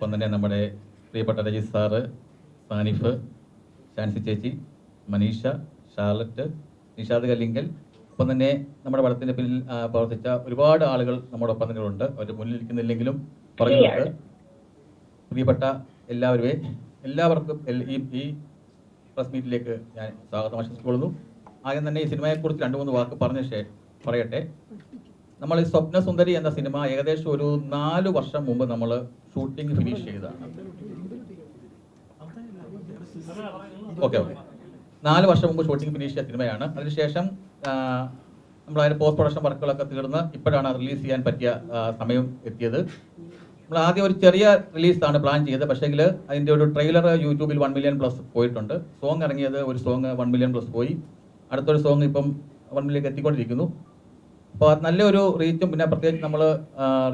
ഒപ്പം തന്നെ നമ്മുടെ പ്രിയപ്പെട്ട രജിത് സാറ്, സാനിഫ്, ഷാൻസി ചേച്ചി, മനീഷ, ഷാർലറ്റ്, നിഷാദ് കല്ലിങ്കൽ, ഒപ്പം തന്നെ നമ്മുടെ പടത്തിൻ്റെ പിന്നിൽ പ്രവർത്തിച്ച ഒരുപാട് ആളുകൾ നമ്മുടെ ഒപ്പം തന്നെയുണ്ട്. അവർ മുന്നിലിരിക്കുന്നില്ലെങ്കിലും പറയുന്നുണ്ട്. പ്രിയപ്പെട്ട എല്ലാവർക്കും ഈ പ്രസ് മീറ്റിലേക്ക് ഞാൻ സ്വാഗതം ആശംസിച്ചുകൊള്ളുന്നു. ആദ്യം തന്നെ ഈ സിനിമയെക്കുറിച്ച് 2-3 വാക്ക് പറയട്ടെ. നമ്മൾ ഈ സ്വപ്നസുന്ദരി എന്ന സിനിമ ഏകദേശം ഒരു 4 വർഷം മുമ്പ് നമ്മൾ ഷൂട്ടിംഗ് ഫിനിഷ് ചെയ്തതാണ്. ഓക്കെ 4 വർഷം മുമ്പ് ഷൂട്ടിംഗ് ഫിനിഷ് ചെയ്ത സിനിമയാണ്. അതിനുശേഷം നമ്മൾ അതിൻ്റെ പോസ്റ്റ് പ്രൊഡക്ഷൻ വർക്കുകളൊക്കെ തീർന്ന് ഇപ്പോഴാണ് റിലീസ് ചെയ്യാൻ പറ്റിയ സമയം എത്തിയത്. നമ്മൾ ആദ്യം ഒരു ചെറിയ റിലീസാണ് പ്ലാൻ ചെയ്തത്. പക്ഷേങ്കിൽ അതിൻ്റെ ഒരു ട്രെയിലർ യൂട്യൂബിൽ 1 മില്യൺ പ്ലസ് പോയിട്ടുണ്ട്. സോങ് ഇറങ്ങിയത് ഒരു സോങ് 1 മില്യൺ പ്ലസ് പോയി. അടുത്തൊരു സോങ് ഇപ്പം 1 മില്യൺ എത്തിക്കൊണ്ടിരിക്കുന്നു. അപ്പോൾ നല്ലൊരു റീച്ചും പിന്നെ പ്രത്യേകിച്ച് നമ്മൾ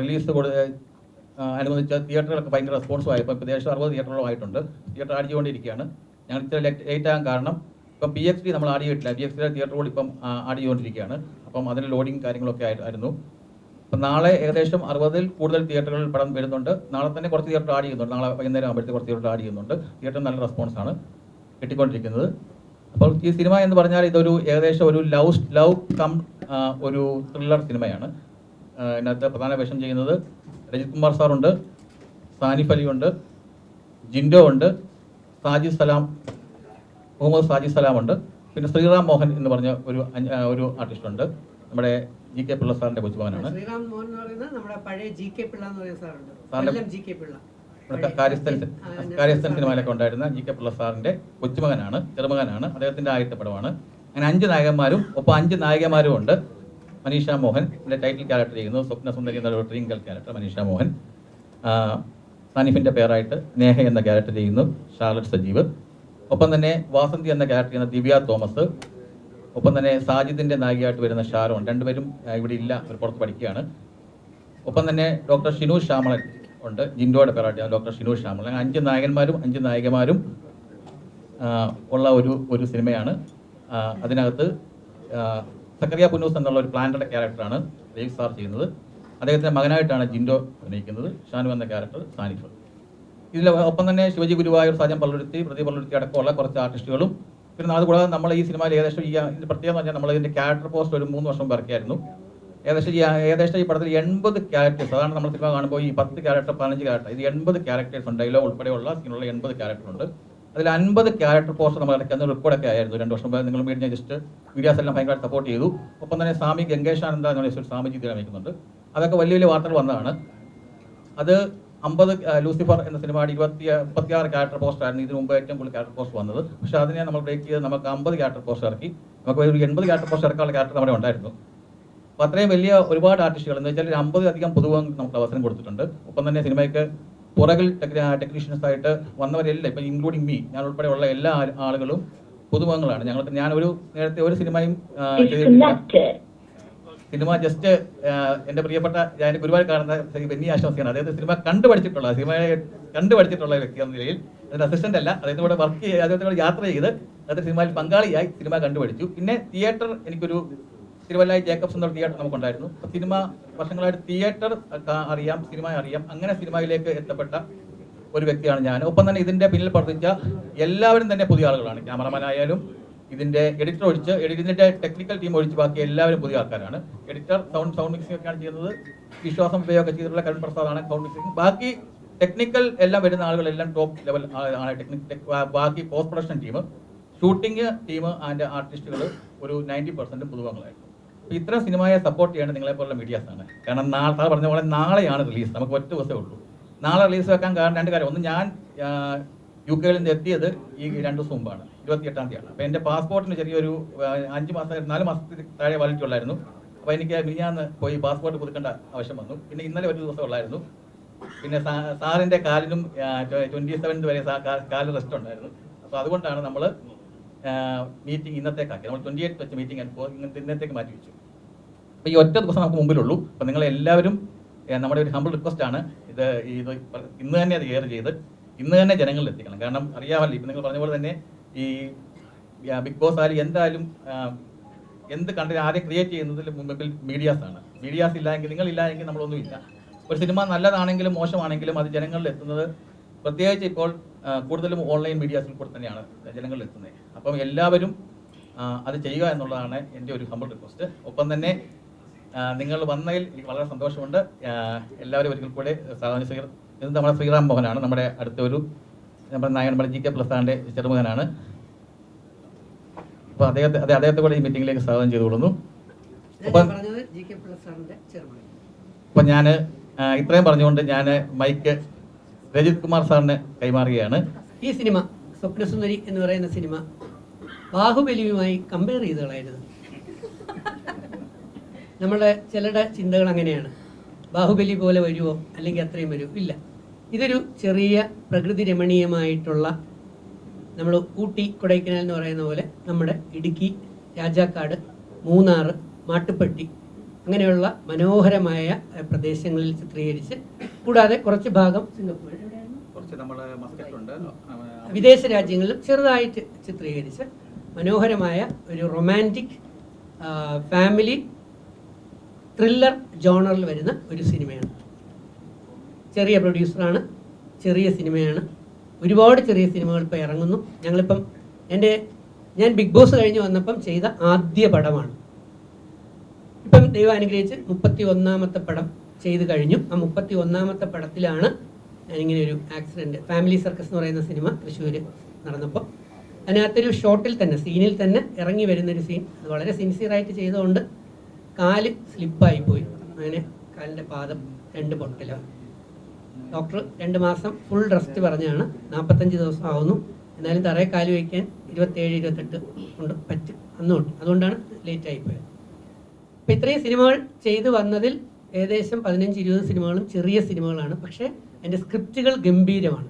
റിലീസ് അനുബന്ധിച്ച തിയേറ്ററുകളൊക്കെ ഭയങ്കര റെസ്പോൺസും ആയി. ഇപ്പോൾ ഏകദേശം 60 തിയേറ്ററുകളും ആയിട്ടുണ്ട്. തിയേറ്റർ ആഡ് ചെയ്തുകൊണ്ടിരിക്കുകയാണ്. ഞങ്ങൾ ഇത്ര ലേറ്റ് ആകാൻ കാരണം ഇപ്പം PXD നമ്മൾ ആഡ് ചെയ്തിട്ടില്ല. PXD തിയേറ്ററുകൾ ഇപ്പം ആഡ് ചെയ്തുകൊണ്ടിരിക്കുകയാണ്. അപ്പം അതിന് ലോഡിങ് കാര്യങ്ങളൊക്കെ ആയിരുന്നു. അപ്പം നാളെ ഏകദേശം 60-ൽ കൂടുതൽ തിയേറ്ററുകളിൽ പടം വരുന്നുണ്ട്. നാളെ തന്നെ കുറച്ച് തിയേറ്റർ ആഡ് ചെയ്യുന്നുണ്ട്. നാളെ വൈകുന്നേരം ആകുമ്പോഴത്തേക്ക് കുറച്ച് തിയേറ്റർ ആഡ് ചെയ്യുന്നുണ്ട്. തിയേറ്റർ നല്ല റെസ്പോൺസാണ് കിട്ടിക്കൊണ്ടിരിക്കുന്നത്. അപ്പോൾ ഈ സിനിമ എന്ന് പറഞ്ഞാൽ ഇതൊരു ഏകദേശം ഒരു ലവ് കം ഒരു ത്രില്ലർ സിനിമയാണ്. ഇതിനകത്ത് പ്രധാന വേഷം ചെയ്യുന്നത് രജിത് കുമാർ സാറുണ്ട്, സാനിഫ് അലി ഉണ്ട്, ജിൻഡോ ഉണ്ട്, മുഹമ്മദ് സാജിദ് സലാം ഉണ്ട്. പിന്നെ ശ്രീറാം മോഹൻ എന്ന് പറഞ്ഞ ഒരു ആർട്ടിസ്റ്റ് ഉണ്ട്. നമ്മുടെ GK പിള്ള സാറിന്റെ കൊച്ചുമകനാണ്. കാര്യസ്ഥൻ സിനിമയിലൊക്കെ ഉണ്ടായിരുന്ന GK പിള്ള സാറിന്റെ കൊച്ചുമകനാണ്, ചെറുമകനാണ്. അദ്ദേഹത്തിന്റെ ആദ്യത്തെ പടമാണ്. അങ്ങനെ 5 നായകന്മാരും ഒപ്പം 5 നായികമാരും ഉണ്ട്. മനീഷ മോഹൻ ടൈറ്റിൽ ക്യാരക്ടർ ചെയ്യുന്നു. സ്വപ്നസുന്ദരി എന്ന ട്രിങ്കൽ ക്യാരക്ടർ മനീഷ മോഹൻ. സാനിഫിന്റെ പേരായിട്ട് നേഹ എന്ന ക്യാരക്ടർ ചെയ്യുന്നു ഷാർലറ്റ് സജീവ്. ഒപ്പം തന്നെ വാസന്തി എന്ന ക്യാരക്ടർ ചെയ്യുന്ന ദിവ്യ തോമസ്. ഒപ്പം തന്നെ സാജിദിന്റെ നായികയായിട്ട് വരുന്ന ഷാരോൺ. 2 പേരും ഇവിടെ ഇല്ല, അവർ പുറത്ത് പഠിക്കുകയാണ്. ഒപ്പം തന്നെ ഡോക്ടർ ഷിനു ശ്യാമളൻ ഉണ്ട്, ജിൻഡോയുടെ പേരായിട്ട് ഡോക്ടർ ഷിനു ശ്യാമളൻ. 5 നായകന്മാരും 5 നായികമാരും ഉള്ള ഒരു സിനിമയാണ്. അതിനകത്ത് സക്കറിയ പുന്നൂസ് എന്നുള്ള ഒരു പ്ലാന്റഡ് ക്യാരക്ടറാണ് രജിത് സാർ ചെയ്യുന്നത്. അദ്ദേഹത്തിൻ്റെ മകനായിട്ടാണ് ജിൻഡോ അഭിനയിക്കുന്നത്. ഷാനു എന്ന ക്യാരക്ടർ സാനിഫ്. ഇതിൽ ഒപ്പം തന്നെ ശിവജി ഗുരുവായൂർ, സാജൻ പള്ളുരുത്തി, പ്രദീപ് പള്ളുരുത്തി അടക്കമുള്ള കുറച്ച് ആർട്ടിസ്റ്റുകളും. പിന്നെ അതുകൂടാതെ നമ്മൾ ഈ സിനിമയിൽ ഏകദേശം ഇതിൻ്റെ പ്രത്യേകത എന്ന് പറഞ്ഞാൽ നമ്മൾ ഇതിൻ്റെ ക്യാരക്ടർ പോസ്റ്റ് ഒരു 3 വർഷം ഇറക്കിയായിരുന്നു. ഏകദേശം ഈ പടത്തിൽ 80 ക്യാരക്ടേഴ്സ്. അതാണ് നമ്മൾ സിനിമ കാണുമ്പോൾ ഈ 10 ക്യാരക്ടർ 15 ക്യാരക്ടർ, ഇത് 80 ക്യാരക്ടേഴ്സ് ഉണ്ട്. ഡയലോഗ് ഉൾപ്പെടെയുള്ള സീനുള്ള 80 ക്യാരക്ടർ ഉണ്ട്. അതിൽ 50 ക്യാരക്ടർ പോസ്റ്റ് നമ്മൾ ഇറക്കി റെക്കോർഡൊക്കെ ആയിരുന്നു 2 വർഷം മുമ്പ്. നിങ്ങൾ മീഡിയ മീഡിയാസ് എല്ലാം ഭയങ്കര സപ്പോർട്ട് ചെയ്തു. ഒപ്പം തന്നെ സ്വാമി ഗംഗേശാനന്ദ എന്ന് സ്വാമിജി വയ്ക്കുന്നുണ്ട്. അതൊക്കെ വലിയ വാർത്തകൾ വന്നതാണ്. അത് 50 ലൂസിഫർ എന്ന സിനിമയുടെ 26 ക്യാരക്ടർ പോസ്റ്റ് ആയിരുന്നു ഇതിനു മുമ്പ് ഏറ്റവും കൂടുതൽ ക്യാരക്ടർ പോസ്റ്റ് വന്നത്. പക്ഷേ അതിനെ നമ്മൾ ബ്രേക്ക് ചെയ്ത് നമുക്ക് 50 ക്യാരക്ടർ പോസ്റ്റ് ഇറക്കി. നമുക്ക് ഒരു 80 ക്യാരക്ടർ പോസ്റ്റ് ഇറക്കാനുള്ള ക്യാരക്ടർ നമ്മുടെ ഉണ്ടായിരുന്നു. അപ്പോൾ അത്രയും വലിയ ഒരുപാട് ആർട്ടിസ്റ്റുകൾ എന്ന് വെച്ചാൽ 50-ലധികം പുതുമുഖം നമുക്ക് അവസരം കൊടുത്തിട്ടുണ്ട്. ഒപ്പം തന്നെ സിനിമയ്ക്ക് പുറകിൽ ടെക്നീഷ്യൻസ് ആയിട്ട് വന്നവരെല്ലാം, ഇപ്പം ഇൻക്ലൂഡിങ് മീ, ഞാൻ ഉൾപ്പെടെയുള്ള എല്ലാ ആളുകളും പുതുമുഖങ്ങളാണ്. ഞാനൊരു നേരത്തെ ഒരു സിനിമയും ചെയ്തിട്ടില്ല. സിനിമ ജസ്റ്റ് എൻ്റെ പ്രിയപ്പെട്ട ഞാൻ ഗുരുവായൂർ കാണുന്ന ബെന്നി ആശ്വാസിയാണ്. അദ്ദേഹത്തെ സിനിമയെ കണ്ടുപഠിച്ചിട്ടുള്ള വ്യക്തി എന്ന നിലയിൽ അതിൻ്റെ അസിസ്റ്റന്റ് അല്ല, അദ്ദേഹത്തോടെ വർക്ക് ചെയ്ത് അദ്ദേഹത്തോട് യാത്ര ചെയ്ത് അദ്ദേഹത്തെ സിനിമയിൽ പങ്കാളിയായി സിനിമ കണ്ടുപഠിച്ചു. പിന്നെ തിയേറ്റർ എനിക്കൊരു തിരുവല്ലായി ജേക്കബ്സ് എന്നൊരു തിയേറ്റർ നമുക്കുണ്ടായിരുന്നു. അപ്പോൾ സിനിമ വർഷങ്ങളായിട്ട് തിയേറ്റർ അറിയാം, സിനിമ അറിയാം. അങ്ങനെ സിനിമയിലേക്ക് എത്തപ്പെട്ട ഒരു വ്യക്തിയാണ് ഞാൻ. ഒപ്പം തന്നെ ഇതിൻ്റെ പിന്നിൽ പ്രവർത്തിച്ച എല്ലാവരും തന്നെ പുതിയ ആളുകളാണ്. ക്യാമറമാൻ ആയാലും ഇതിൻ്റെ എഡിറ്റർ ഒഴിച്ച് ഇതിൻ്റെ ടെക്നിക്കൽ ടീം ഒഴിച്ച് ബാക്കി എല്ലാവരും പുതിയ ആൾക്കാരാണ്. എഡിറ്റർ സൗണ്ട് മിക്സിംഗ് ഒക്കെയാണ് ചെയ്യുന്നത്. വിശ്വാസം ഉപയോഗമൊക്കെ ചെയ്തിട്ടുള്ള കരുൺ പ്രസാദാണ് സൗണ്ട് മിക്സിംഗ്. ബാക്കി ടെക്നിക്കൽ എല്ലാം വരുന്ന ആളുകളെല്ലാം ടോപ്പ് ലെവൽ ആണ്. ബാക്കി post production team, shooting team and ആർട്ടിസ്റ്റുകൾ ഒരു 90% പുതുമുഖങ്ങളായിരുന്നു. അപ്പോൾ ഇത്തരം സിനിമയെ സപ്പോർട്ട് ചെയ്യേണ്ടത് നിങ്ങളെപ്പോലുള്ള മീഡിയാസാണ്. കാരണം സാർ പറഞ്ഞ പോലെ നാളെയാണ് റിലീസ്. നമുക്ക് ഒറ്റ ദിവസമേ ഉള്ളൂ. നാളെ റിലീസ് വെക്കാൻ കാരണം 2 കാര്യം. ഒന്ന്, ഞാൻ UK നിന്ന് എത്തിയത് ഈ 2 ദിവസം മുമ്പാണ്, 28-ാം തീയതിയാണ്. അപ്പോൾ എൻ്റെ പാസ്പോർട്ടിന് ചെറിയൊരു 4 മാസത്തിൽ താഴെ വാലിറ്റി ഉള്ളായിരുന്നു. അപ്പോൾ എനിക്ക് മിനിഞ്ഞാന്ന് പോയി പാസ്പോർട്ട് പുതുക്കേണ്ട ആവശ്യം വന്നു. പിന്നെ ഇന്നലെ ഒരു ദിവസം ഉള്ളായിരുന്നു. പിന്നെ സാറിൻ്റെ കാലിനും 27 വരെ കാല് റെസ്റ്റ് ഉണ്ടായിരുന്നു. അപ്പോൾ അതുകൊണ്ടാണ് നമ്മൾ മീറ്റിംഗ് ഇന്നത്തേക്കാക്കി. നമ്മൾ 28 വെച്ച് മീറ്റിംഗ് ഇന്നത്തേക്ക് മാറ്റി വെച്ചു. അപ്പോൾ ഈ ഒറ്റ ദിവസം നമുക്ക് മുമ്പിലുള്ളൂ. അപ്പോൾ നിങ്ങളെല്ലാവരും നമ്മുടെ ഒരു ഹമ്പിൾ റിക്വസ്റ്റാണ് ഇത് ഇന്ന് തന്നെ അത് എയർ ചെയ്ത് ഇന്ന് തന്നെ ജനങ്ങളിൽ എത്തിക്കണം. കാരണം അറിയാമല്ലോ, ഇപ്പം നിങ്ങൾ പറഞ്ഞ പോലെ തന്നെ ഈ ബിഗ് ബോസ് ആയാലും എന്തായാലും എന്ത് കണ്ടന്റ് ആദ്യം ക്രിയേറ്റ് ചെയ്യുന്നതിൽ മുമ്പിൽ മീഡിയാസാണ്. മീഡിയാസ് ഇല്ല എങ്കിൽ, നിങ്ങളില്ല എങ്കിൽ നമ്മളൊന്നുമില്ല. ഒരു സിനിമ നല്ലതാണെങ്കിലും മോശമാണെങ്കിലും അത് ജനങ്ങളിൽ എത്തുന്നത് പ്രത്യേകിച്ച് ഇപ്പോൾ കൂടുതലും ഓൺലൈൻ മീഡിയാസിൽ കൂടെ തന്നെയാണ് ജനങ്ങളിൽ എത്തുന്നത്. അപ്പം എല്ലാവരും അത് ചെയ്യുക എന്നുള്ളതാണ് എൻ്റെ ഒരു ഹമ്പിൾ റിക്വസ്റ്റ്. ഒപ്പം തന്നെ നിങ്ങൾ വന്നതിൽ എനിക്ക് വളരെ സന്തോഷമുണ്ട്. എല്ലാവരും ഒരിക്കൽ കൂടെ ഇത് നമ്മുടെ ശ്രീറാം മോഹനാണ്, നമ്മുടെ അടുത്ത ഒരു നമ്മുടെ നായകൻ, നമ്മുടെ GK പ്രസാദിൻ്റെ ചെറുമകനാണ്. അപ്പോൾ അദ്ദേഹത്തെ കൂടെ ഈ മീറ്റിംഗിലേക്ക് സ്വാഗതം ചെയ്തു കൊടുക്കുന്നു. അപ്പം ഞാൻ ഇത്രയും പറഞ്ഞുകൊണ്ട് ഞാൻ മൈക്ക് രജിത് കുമാർ സാറിന് കൈമാറുകയാണ്. ഈ സിനിമ സ്വപ്നസുന്ദരി എന്ന് പറയുന്ന സിനിമ ബാഹുബലിയുമായി കമ്പയർ ചെയ്ത് കളയരുത്. നമ്മുടെ ചിലരുടെ ചിന്തകൾ അങ്ങനെയാണ്, ബാഹുബലി പോലെ വരുമോ അല്ലെങ്കിൽ അത്രയും വരുമോ, ഇല്ല. ഇതൊരു ചെറിയ പ്രകൃതി രമണീയമായിട്ടുള്ള, നമ്മൾ ഊട്ടി കൊടൈക്കനാൽ എന്ന് പറയുന്ന പോലെ നമ്മുടെ ഇടുക്കി, രാജാക്കാട്, മൂന്നാർ, മാട്ടുപ്പെട്ടി അങ്ങനെയുള്ള മനോഹരമായ പ്രദേശങ്ങളിൽ ചിത്രീകരിച്ച്, കൂടാതെ കുറച്ച് ഭാഗം സിംഗപ്പൂർ, വിദേശ രാജ്യങ്ങളിലും ചെറുതായിട്ട് ചിത്രീകരിച്ച് മനോഹരമായ ഒരു റൊമാൻറ്റിക് ഫാമിലി ത്രില്ലർ ജോണറിൽ വരുന്ന ഒരു സിനിമയാണ്. ചെറിയ പ്രൊഡ്യൂസറാണ്, ചെറിയ സിനിമയാണ്. ഒരുപാട് ചെറിയ സിനിമകൾ ഇപ്പോൾ ഇറങ്ങുന്നു. ഞാൻ ബിഗ് ബോസ് കഴിഞ്ഞ് വന്നപ്പം ചെയ്ത ആദ്യ പടമാണ്. ഇപ്പം ദൈവം അനുഗ്രഹിച്ച് 31ാമത്തെ പടം ചെയ്ത് കഴിഞ്ഞു. ആ 31ാമത്തെ പടത്തിലാണ് ഞാനിങ്ങനെ ഒരു ആക്സിഡൻറ്റ്, ഫാമിലി സർക്കസ് എന്ന് പറയുന്ന സിനിമ തൃശ്ശൂർ നടന്നപ്പോൾ അതിനകത്തൊരു ഷോട്ടിൽ തന്നെ, സീനിൽ തന്നെ ഇറങ്ങി വരുന്നൊരു സീൻ, അത് വളരെ സിൻസിയറായിട്ട് ചെയ്തുകൊണ്ട് കാല് സ്ലിപ്പായി പോയി. അങ്ങനെ കാലിൻ്റെ പാദം 2 പൊട്ടലാണ്. ഡോക്ടർ 2 മാസം ഫുൾ റെസ്റ്റ് പറഞ്ഞാണ്. 45 ദിവസം ആവുന്നു. എന്നാലും തറയെ കാല് വയ്ക്കാൻ 27-28 കൊണ്ട് പറ്റും അന്നുകൊണ്ട്. അതുകൊണ്ടാണ് ലേറ്റായി പോയത്. അപ്പോൾ ഇത്രയും സിനിമകൾ ചെയ്തു വന്നതിൽ ഏകദേശം 15-20 സിനിമകളും ചെറിയ സിനിമകളാണ്. പക്ഷേ അതിൻ്റെ സ്ക്രിപ്റ്റുകൾ ഗംഭീരമാണ്.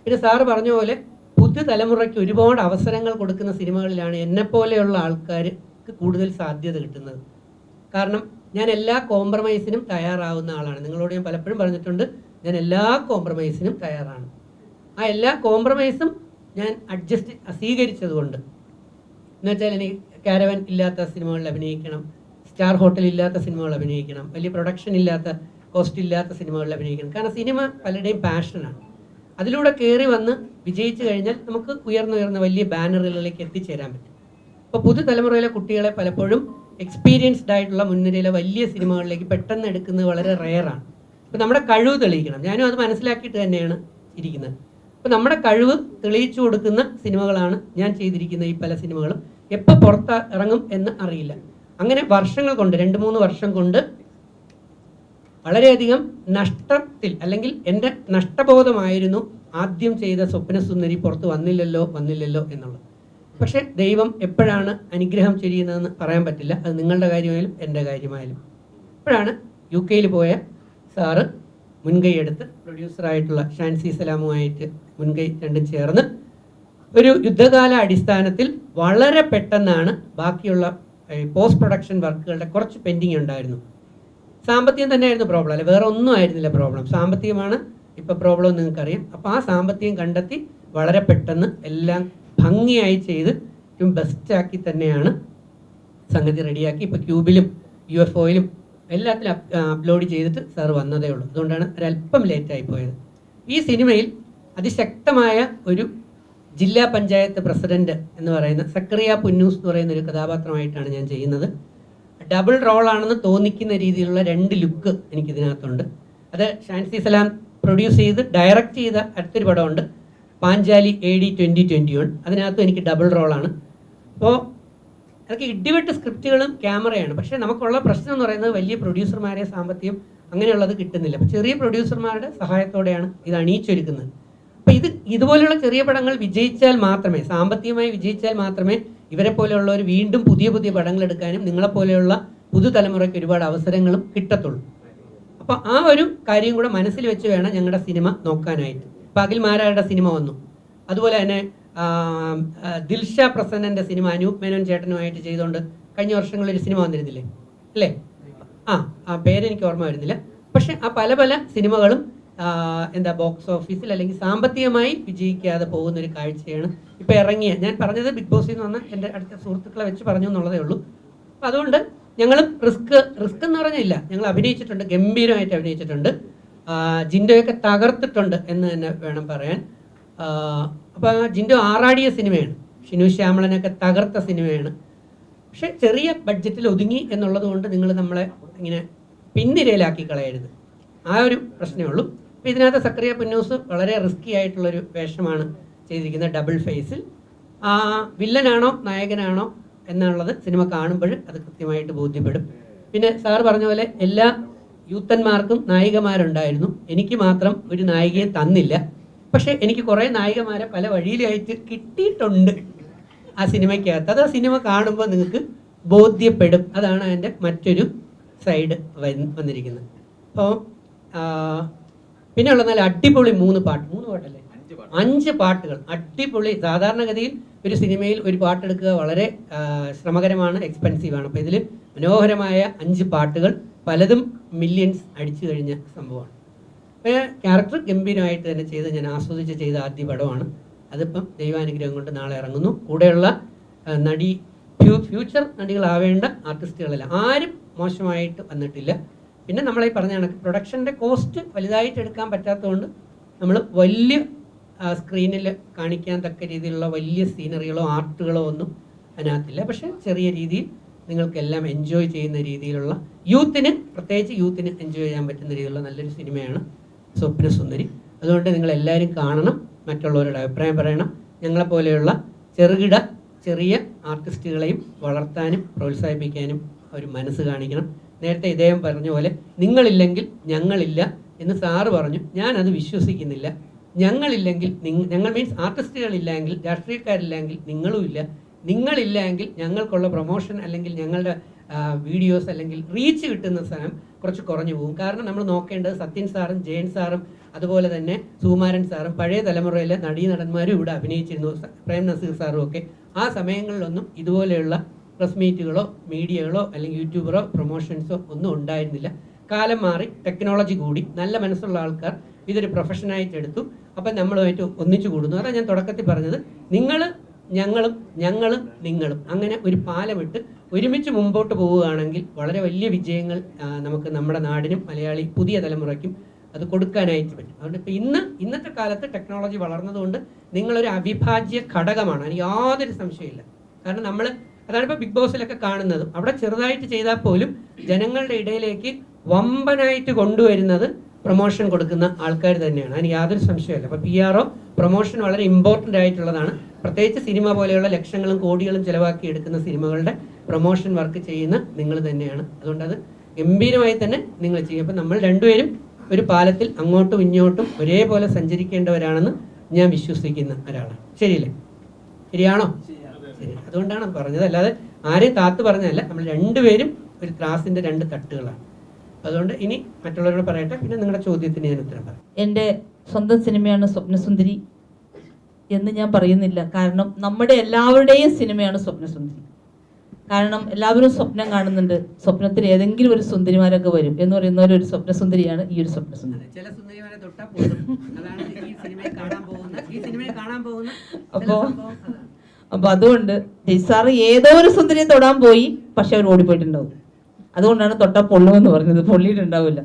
പിന്നെ സാറ് പറഞ്ഞ പോലെ പുതുതലമുറയ്ക്ക് ഒരുപാട് അവസരങ്ങൾ കൊടുക്കുന്ന സിനിമകളിലാണ് എന്നെപ്പോലെയുള്ള ആൾക്കാർക്ക് കൂടുതൽ സാധ്യത കിട്ടുന്നത്. കാരണം ഞാൻ എല്ലാ കോംപ്രമൈസിനും തയ്യാറാവുന്ന ആളാണ്. നിങ്ങളോട് ഞാൻ പലപ്പോഴും പറഞ്ഞിട്ടുണ്ട്, ഞാൻ എല്ലാ കോംപ്രമൈസിനും തയ്യാറാണ്. ആ എല്ലാ കോംപ്രമൈസും ഞാൻ സ്വീകരിച്ചതുകൊണ്ട്, എന്നുവെച്ചാൽ എനിക്ക് കാരവൻ ഇല്ലാത്ത സിനിമകളിൽ അഭിനയിക്കണം, സ്റ്റാർ ഹോട്ടൽ ഇല്ലാത്ത സിനിമകൾ അഭിനയിക്കണം, വലിയ പ്രൊഡക്ഷൻ ഇല്ലാത്ത, കോസ്റ്റ് ഇല്ലാത്ത സിനിമകളിൽ അഭിനയിക്കണം. കാരണം സിനിമ പലരുടെയും പാഷനാണ്. അതിലൂടെ കയറി വന്ന് വിജയിച്ചു കഴിഞ്ഞാൽ നമുക്ക് ഉയർന്ന വലിയ ബാനറുകളിലേക്ക് എത്തിച്ചേരാൻ പറ്റും. അപ്പോൾ പുതുതലമുറയിലെ കുട്ടികളെ പലപ്പോഴും എക്സ്പീരിയൻസ്ഡ് ആയിട്ടുള്ള മുൻനിരയിലെ വലിയ സിനിമകളിലേക്ക് പെട്ടെന്ന് എടുക്കുന്നത് വളരെ റെയറാണ്. അപ്പോൾ നമ്മുടെ കഴിവ് തെളിയിക്കണം. ഞാനും അത് മനസ്സിലാക്കിയിട്ട് തന്നെയാണ് ഇരിക്കുന്നത്. അപ്പോൾ നമ്മുടെ കഴിവ് തെളിയിച്ചു കൊടുക്കുന്ന സിനിമകളാണ് ഞാൻ ചെയ്തിരിക്കുന്ന ഈ പല സിനിമകളും. എപ്പോൾ പുറത്ത് ഇറങ്ങും എന്ന് അറിയില്ല. അങ്ങനെ വർഷങ്ങൾ കൊണ്ട്, 2-3 വർഷം കൊണ്ട് വളരെയധികം നഷ്ടത്തിൽ, അല്ലെങ്കിൽ എൻ്റെ നഷ്ടബോധമായിരുന്നു ആദ്യം ചെയ്ത സ്വപ്നസുന്ദരി പുറത്ത് വന്നില്ലല്ലോ എന്നുള്ളത്. പക്ഷേ ദൈവം എപ്പോഴാണ് അനുഗ്രഹം ചെയ്യുന്നതെന്ന് പറയാൻ പറ്റില്ല. അത് നിങ്ങളുടെ കാര്യമായാലും എൻ്റെ കാര്യമായാലും. ഇപ്പോഴാണ് UK പോയ സാറ് മുൻകൈ എടുത്ത് പ്രൊഡ്യൂസറായിട്ടുള്ള ഷാൻസി സലാമുമായിട്ട് മുൻകൈ രണ്ടും ചേർന്ന് ഒരു യുദ്ധകാല അടിസ്ഥാനത്തിൽ വളരെ പെട്ടെന്നാണ് ബാക്കിയുള്ള പോസ്റ്റ് പ്രൊഡക്ഷൻ വർക്കുകളുടെ കുറച്ച് പെൻഡിങ് ഉണ്ടായിരുന്നു. സാമ്പത്തികം തന്നെയായിരുന്നു പ്രോബ്ലം, അല്ലെ വേറെ ഒന്നും ആയിരുന്നില്ല പ്രോബ്ലം. സാമ്പത്തികമാണ് ഇപ്പോൾ പ്രോബ്ലം, നിങ്ങൾക്കറിയാം. അപ്പോൾ ആ സാമ്പത്തികം കണ്ടെത്തി വളരെ പെട്ടെന്ന് എല്ലാം ഭംഗിയായി ചെയ്ത് ഏറ്റവും ബെസ്റ്റാക്കി തന്നെയാണ് സംഗതി റെഡിയാക്കി. ഇപ്പോൾ ക്യൂബിലും UFOയിലും എല്ലാത്തിലും അപ്ലോഡ് ചെയ്തിട്ട് സാർ വന്നതേ ഉള്ളൂ. അതുകൊണ്ടാണ് ഒരല്പം ലേറ്റായി പോയത്. ഈ സിനിമയിൽ അതിശക്തമായ ഒരു ജില്ലാ പഞ്ചായത്ത് പ്രസിഡന്റ് എന്ന് പറയുന്ന സക്കറിയ പുന്നൂസ് എന്ന് പറയുന്ന ഒരു കഥാപാത്രമായിട്ടാണ് ഞാൻ ചെയ്യുന്നത്. ഡബിൾ റോളാണെന്ന് തോന്നിക്കുന്ന രീതിയിലുള്ള 2 ലുക്ക് എനിക്കിതിനകത്തുണ്ട്. അത് ഷാൻസി സലാം പ്രൊഡ്യൂസ് ചെയ്ത് ഡയറക്റ്റ് ചെയ്ത അടുത്തൊരു പടമുണ്ട്, പാഞ്ചാലി AD 2021. അതിനകത്തും എനിക്ക് ഡബിൾ റോളാണ്. അപ്പോൾ അതൊക്കെ ഇടിവെട്ട് സ്ക്രിപ്റ്റുകളും ക്യാമറയാണ്. പക്ഷേ നമുക്കുള്ള പ്രശ്നം എന്ന് പറയുന്നത് വലിയ പ്രൊഡ്യൂസർമാരെ സാമ്പത്തികം അങ്ങനെയുള്ളത് കിട്ടുന്നില്ല. അപ്പോൾ ചെറിയ പ്രൊഡ്യൂസർമാരുടെ സഹായത്തോടെയാണ് ഇത് അണിയിച്ചൊരുക്കുന്നത്. അപ്പോൾ ഇതുപോലെയുള്ള ചെറിയ പടങ്ങൾ വിജയിച്ചാൽ മാത്രമേ, സാമ്പത്തികമായി വിജയിച്ചാൽ മാത്രമേ ഇവരെ പോലെയുള്ളവർ വീണ്ടും പുതിയ പടങ്ങൾ എടുക്കാനും നിങ്ങളെപ്പോലെയുള്ള പുതുതലമുറയ്ക്ക് ഒരുപാട് അവസരങ്ങളും കിട്ടത്തുള്ളൂ. അപ്പോൾ ആ ഒരു കാര്യം കൂടെ മനസ്സിൽ വെച്ച് വേണം ഞങ്ങളുടെ സിനിമ നോക്കാനായിട്ട്. പകൽ മാരാരുടെ സിനിമ വന്നു. അതുപോലെ തന്നെ ദിൽഷ പ്രസന്നൻ്റെ സിനിമ അനൂപ് മേനോൻ ചേട്ടനുമായിട്ട് ചെയ്തുകൊണ്ട് കഴിഞ്ഞ വർഷങ്ങളിൽ ഒരു സിനിമ വന്നിരുന്നില്ലേ, അല്ലേ? ആ പേരെനിക്ക് ഓർമ്മ വരുന്നില്ല. പക്ഷെ ആ പല സിനിമകളും ബോക്സ് ഓഫീസിൽ അല്ലെങ്കിൽ സാമ്പത്തികമായി വിജയിക്കാതെ പോകുന്നൊരു കാഴ്ചയാണ് ഇപ്പോൾ ഇറങ്ങിയ. ഞാൻ പറഞ്ഞത് ബിഗ് ബോസിൽ നിന്ന് വന്ന എൻ്റെ അടുത്ത സുഹൃത്തുക്കളെ വെച്ച് പറഞ്ഞു എന്നുള്ളതേ ഉള്ളൂ. അപ്പോൾ അതുകൊണ്ട് ഞങ്ങളും റിസ്ക് എന്ന് പറഞ്ഞില്ല, ഞങ്ങൾ അഭിനയിച്ചിട്ടുണ്ട്, ഗംഭീരമായിട്ട് അഭിനയിച്ചിട്ടുണ്ട്. ജിൻഡോയൊക്കെ തകർത്തിട്ടുണ്ട് എന്ന് തന്നെ വേണം പറയാൻ. അപ്പോൾ ജിൻഡോ ആറാടിയ സിനിമയാണ്, ഷിനു ശ്യാമളനൊക്കെ തകർത്ത സിനിമയാണ്. പക്ഷെ ചെറിയ ബഡ്ജറ്റിൽ ഒതുങ്ങി എന്നുള്ളത് കൊണ്ട് നിങ്ങൾ നമ്മളെ ഇങ്ങനെ പിന്നിരയിലാക്കി കളയരുത്, ആ ഒരു പ്രശ്നമേ ഉള്ളൂ. അപ്പോൾ ഇതിനകത്ത് സക്കറിയ പുന്നൂസ് വളരെ റിസ്കി ആയിട്ടുള്ളൊരു വേഷമാണ് ചെയ്തിരിക്കുന്നത്. ഡബിൾ ഫേസിൽ വില്ലനാണോ നായകനാണോ എന്നുള്ളത് സിനിമ കാണുമ്പോൾ അത് കൃത്യമായിട്ട് ബോധ്യപ്പെടും. പിന്നെ സാർ പറഞ്ഞ പോലെ എല്ലാ യൂത്തന്മാർക്കും നായികമാരുണ്ടായിരുന്നു, എനിക്ക് മാത്രം ഒരു നായികയെ തന്നില്ല. പക്ഷേ എനിക്ക് കുറേ നായികമാരെ പല വഴിയിലായിട്ട് കിട്ടിയിട്ടുണ്ട് ആ സിനിമയ്ക്കകത്ത്. അത് ആ സിനിമ കാണുമ്പോൾ നിങ്ങൾക്ക് ബോധ്യപ്പെടും. അതാണ് അതിൻ്റെ മറ്റൊരു സൈഡ് വന്നിരിക്കുന്നത്. അപ്പോൾ പിന്നെ ഉള്ള നല്ല അടിപൊളി 3 പാട്ടല്ലേ, 5 പാട്ടുകൾ അടിപൊളി. സാധാരണഗതിയിൽ ഒരു സിനിമയിൽ ഒരു പാട്ടെടുക്കുക വളരെ ശ്രമകരമാണ്, എക്സ്പെൻസീവാണ്. അപ്പോൾ ഇതിൽ മനോഹരമായ 5 പാട്ടുകൾ, പലതും മില്യൺസ് അടിച്ചു കഴിഞ്ഞ സംഭവമാണ്. ക്യാരക്ടർ ഗംഭീരമായിട്ട് തന്നെ ചെയ്ത് ഞാൻ ആസ്വദിച്ച് ചെയ്ത ആദ്യ പടമാണ്. അതിപ്പം ദൈവാനുഗ്രഹം കൊണ്ട് നാളെ ഇറങ്ങുന്നു. കൂടെയുള്ള ഫ്യൂച്ചർ നടികളാവേണ്ട ആർട്ടിസ്റ്റുകളല്ല, ആരും മോശമായിട്ട് വന്നിട്ടില്ല. പിന്നെ നമ്മളീ പറഞ്ഞ കണക്ക് പ്രൊഡക്ഷൻ്റെ കോസ്റ്റ് വലുതായിട്ട് എടുക്കാൻ പറ്റാത്തതുകൊണ്ട് നമ്മൾ വലിയ സ്ക്രീനിൽ കാണിക്കാൻ തക്ക രീതിയിലുള്ള വലിയ സീനറികളോ ആർട്ടുകളോ ഒന്നും അതിനകത്തില്ല. പക്ഷേ ചെറിയ രീതിയിൽ നിങ്ങൾക്കെല്ലാം എൻജോയ് ചെയ്യുന്ന രീതിയിലുള്ള പ്രത്യേകിച്ച് യൂത്തിന് എൻജോയ് ചെയ്യാൻ പറ്റുന്ന രീതിയിലുള്ള നല്ലൊരു സിനിമയാണ് സ്വപ്നസുന്ദരി. അതുകൊണ്ട് നിങ്ങളെല്ലാവരും കാണണം, മറ്റുള്ളവരുടെ അഭിപ്രായം പറയണം. ഞങ്ങളെപ്പോലെയുള്ള ചെറിയ ആർട്ടിസ്റ്റുകളെയും വളർത്താനും പ്രോത്സാഹിപ്പിക്കാനും ഒരു മനസ്സ് കാണിക്കണം. നേരത്തെ ഇദ്ദേഹം പറഞ്ഞ പോലെ നിങ്ങളില്ലെങ്കിൽ ഞങ്ങളില്ല എന്ന് സാറ് പറഞ്ഞു. ഞാനത് വിശ്വസിക്കുന്നില്ല. ഞങ്ങളില്ലെങ്കിൽ ഞങ്ങൾ മീൻസ് ആർട്ടിസ്റ്റുകളില്ലെങ്കിൽ, രാഷ്ട്രീയക്കാരില്ലെങ്കിൽ നിങ്ങളും ഇല്ല. നിങ്ങളില്ല എങ്കിൽ ഞങ്ങൾക്കുള്ള പ്രൊമോഷൻ അല്ലെങ്കിൽ ഞങ്ങളുടെ വീഡിയോസ് അല്ലെങ്കിൽ റീച്ച് കിട്ടുന്ന സാധനം കുറച്ച് കുറഞ്ഞു പോകും. കാരണം നമ്മൾ നോക്കേണ്ടത് സത്യൻ സാറും ജയൻ സാറും അതുപോലെ തന്നെ സുകുമാരൻ സാറും പഴയ തലമുറയിലെ നടീനടന്മാരും ഇവിടെ അഭിനയിച്ചിരുന്നു, പ്രേം നസീർ സാറും ഒക്കെ. ആ സമയങ്ങളിലൊന്നും ഇതുപോലെയുള്ള പ്രസ് മീറ്റുകളോ മീഡിയകളോ അല്ലെങ്കിൽ യൂട്യൂബറോ പ്രൊമോഷൻസോ ഒന്നും ഉണ്ടായിരുന്നില്ല. കാലം മാറി, ടെക്നോളജി കൂടി, നല്ല മനസ്സുള്ള ആൾക്കാർ ഇതൊരു പ്രൊഫഷനായിട്ട് എടുത്തു. അപ്പം നമ്മളുമായിട്ട് ഒന്നിച്ചു കൂടുന്നു. അതാണ് ഞാൻ തുടക്കത്തിൽ പറഞ്ഞത്. ഞങ്ങളും നിങ്ങളും അങ്ങനെ ഒരു പാലമിട്ട് ഒരുമിച്ച് മുമ്പോട്ട് പോവുകയാണെങ്കിൽ വളരെ വലിയ വിജയങ്ങൾ നമുക്ക് നമ്മുടെ നാടിനും മലയാളി പുതിയ തലമുറയ്ക്കും അത് കൊടുക്കാനായിട്ട് പറ്റും. അതുകൊണ്ട് ഇപ്പോൾ ഇന്നത്തെ കാലത്ത് ടെക്നോളജി വളർന്നതുകൊണ്ട് നിങ്ങളൊരു അവിഭാജ്യ ഘടകമാണ്, അതിന് യാതൊരു സംശയമില്ല. കാരണം അതാണിപ്പോൾ ബിഗ് ബോസിലൊക്കെ കാണുന്നതും അവിടെ ചെറുതായിട്ട് ചെയ്താൽ പോലും ജനങ്ങളുടെ ഇടയിലേക്ക് വമ്പനായിട്ട് കൊണ്ടുവരുന്നത് പ്രൊമോഷൻ കൊടുക്കുന്ന ആൾക്കാർ തന്നെയാണ്, അതിന് യാതൊരു സംശയമില്ല. അപ്പോൾ PRO പ്രൊമോഷൻ വളരെ ഇമ്പോർട്ടൻ്റ് ആയിട്ടുള്ളതാണ്. പ്രത്യേകിച്ച് സിനിമ പോലെയുള്ള ലക്ഷങ്ങളും കോടികളും ചിലവാക്കി എടുക്കുന്ന സിനിമകളുടെ പ്രൊമോഷൻ വർക്ക് ചെയ്യുന്ന നിങ്ങൾ തന്നെയാണ്. അതുകൊണ്ട് അത് ഗംഭീരമായി തന്നെ നിങ്ങൾ ചെയ്യും. അപ്പം നമ്മൾ രണ്ടുപേരും ഒരു പാലത്തിൽ അങ്ങോട്ടും ഇങ്ങോട്ടും ഒരേപോലെ സഞ്ചരിക്കേണ്ടവരാണെന്ന് ഞാൻ വിശ്വസിക്കുന്ന ഒരാളാണ്. ശരിയല്ലേ? ശരിയാണോ? ശരി. അതുകൊണ്ടാണ് പറഞ്ഞത്, അല്ലാതെ ആരെയും താത്ത് പറഞ്ഞതല്ല. നമ്മൾ രണ്ടുപേരും ഒരു ത്രാസിൻ്റെ 2 തട്ടുകളാണ്. അതുകൊണ്ട് ഇനി മറ്റുള്ളവരോട് പറയട്ടെ, പിന്നെ നിങ്ങളുടെ ചോദ്യത്തിന് ഞാൻ ഉത്തരം പറയാം. എൻ്റെ സ്വന്തം സിനിമയാണ് സ്വപ്നസുന്ദരി എന്ന് ഞാൻ പറയുന്നില്ല. കാരണം നമ്മുടെ എല്ലാവരുടെയും സിനിമയാണ് സ്വപ്നസുന്ദരി. കാരണം എല്ലാവരും സ്വപ്നം കാണുന്നുണ്ട്, സ്വപ്നത്തിൽ ഏതെങ്കിലും ഒരു സുന്ദരിമാരൊക്കെ വരും എന്ന് പറയുന്ന ഒരു സ്വപ്നസുന്ദരിയാണ് ഈ ഒരു സ്വപ്നസുന്ദരി. ചില സുന്ദരിമാരെ തൊട്ടാ പോകും. അതാണ് ഈ സിനിമയെ കാണാൻ പോകുന്ന അപ്പോൾ അതുകൊണ്ട് ജയ്സാറ് ഏതോ ഒരു സുന്ദരിയെ തൊടാൻ പോയി, പക്ഷെ അവർ ഓടിപ്പോയിട്ടുണ്ടാവും. അതുകൊണ്ടാണ് തൊട്ടാ പൊള്ളുമെന്ന് പറഞ്ഞത്, പൊള്ളിയിട്ടുണ്ടാവില്ല.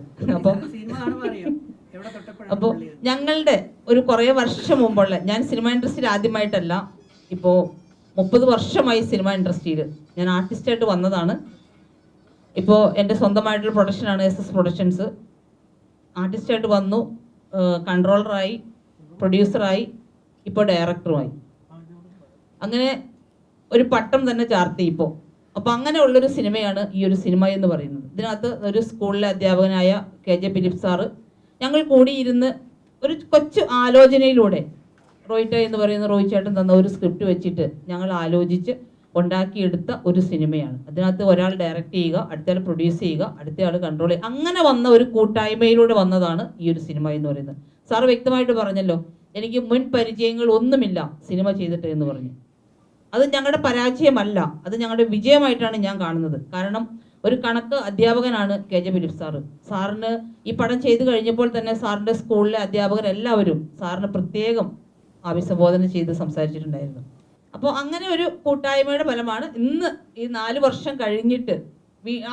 അപ്പോൾ ഞങ്ങളുടെ ഒരു കുറേ വർഷം മുമ്പുള്ള, ഞാൻ സിനിമ ഇൻഡസ്ട്രിയിൽ ആദ്യമായിട്ടല്ല, ഇപ്പോൾ 30 വർഷമായി സിനിമ ഇൻഡസ്ട്രിയിൽ ഞാൻ ആർട്ടിസ്റ്റായിട്ട് വന്നതാണ്. ഇപ്പോൾ എൻ്റെ സ്വന്തമായിട്ടുള്ള പ്രൊഡക്ഷനാണ് SS പ്രൊഡക്ഷൻസ്. ആർട്ടിസ്റ്റായിട്ട് വന്നു, കൺട്രോളറായി, പ്രൊഡ്യൂസറായി, ഇപ്പോൾ ഡയറക്ടറുമായി. അങ്ങനെ ഒരു പട്ടം തന്നെ ചാർത്തി ഇപ്പോൾ. അപ്പോൾ അങ്ങനെയുള്ളൊരു സിനിമയാണ് ഈ ഒരു സിനിമ എന്ന് പറയുന്നത്. ഇതിനകത്ത് ഒരു സ്കൂളിലെ അധ്യാപകനായ KJ ഫിലിപ്പ് സാറ് ഞങ്ങൾ കൂടിയിരുന്ന് ഒരു കൊച്ചു ആലോചനയിലൂടെ റോയിറ്റ എന്ന് പറയുന്ന റോയി ചേട്ടൻ തന്ന ഒരു സ്ക്രിപ്റ്റ് വെച്ചിട്ട് ഞങ്ങൾ ആലോചിച്ച് ഉണ്ടാക്കിയെടുത്ത ഒരു സിനിമയാണ്. അതിനകത്ത് ഒരാൾ ഡയറക്റ്റ് ചെയ്യുക, അടുത്തയാൾ പ്രൊഡ്യൂസ് ചെയ്യുക, അടുത്തയാൾ കൺട്രോൾ ചെയ്യുക, അങ്ങനെ വന്ന ഒരു കൂട്ടായ്മയിലൂടെ വന്നതാണ് ഈ ഒരു സിനിമ എന്ന് പറയുന്നത്. സാറ് വ്യക്തമായിട്ട് പറഞ്ഞല്ലോ, എനിക്ക് മുൻ പരിചയങ്ങൾ ഒന്നുമില്ല സിനിമ ചെയ്തിട്ട് എന്ന് പറഞ്ഞു. അത് ഞങ്ങളുടെ പരാജയമല്ല, അത് ഞങ്ങളുടെ വിജയമായിട്ടാണ് ഞാൻ കാണുന്നത്. കാരണം ഒരു കണക്ക് അധ്യാപകനാണ് KJ ഫിലിപ്പ് സാറ്. സാറിന് ഈ പടം ചെയ്തു കഴിഞ്ഞപ്പോൾ തന്നെ സാറിൻ്റെ സ്കൂളിലെ അധ്യാപകരെല്ലാവരും സാറിന് പ്രത്യേകം അഭിസംബോധന ചെയ്ത് സംസാരിച്ചിട്ടുണ്ടായിരുന്നു. അപ്പോൾ അങ്ങനെ ഒരു കൂട്ടായ്മയുടെ ഫലമാണ് ഇന്ന് ഈ 4 വർഷം കഴിഞ്ഞിട്ട്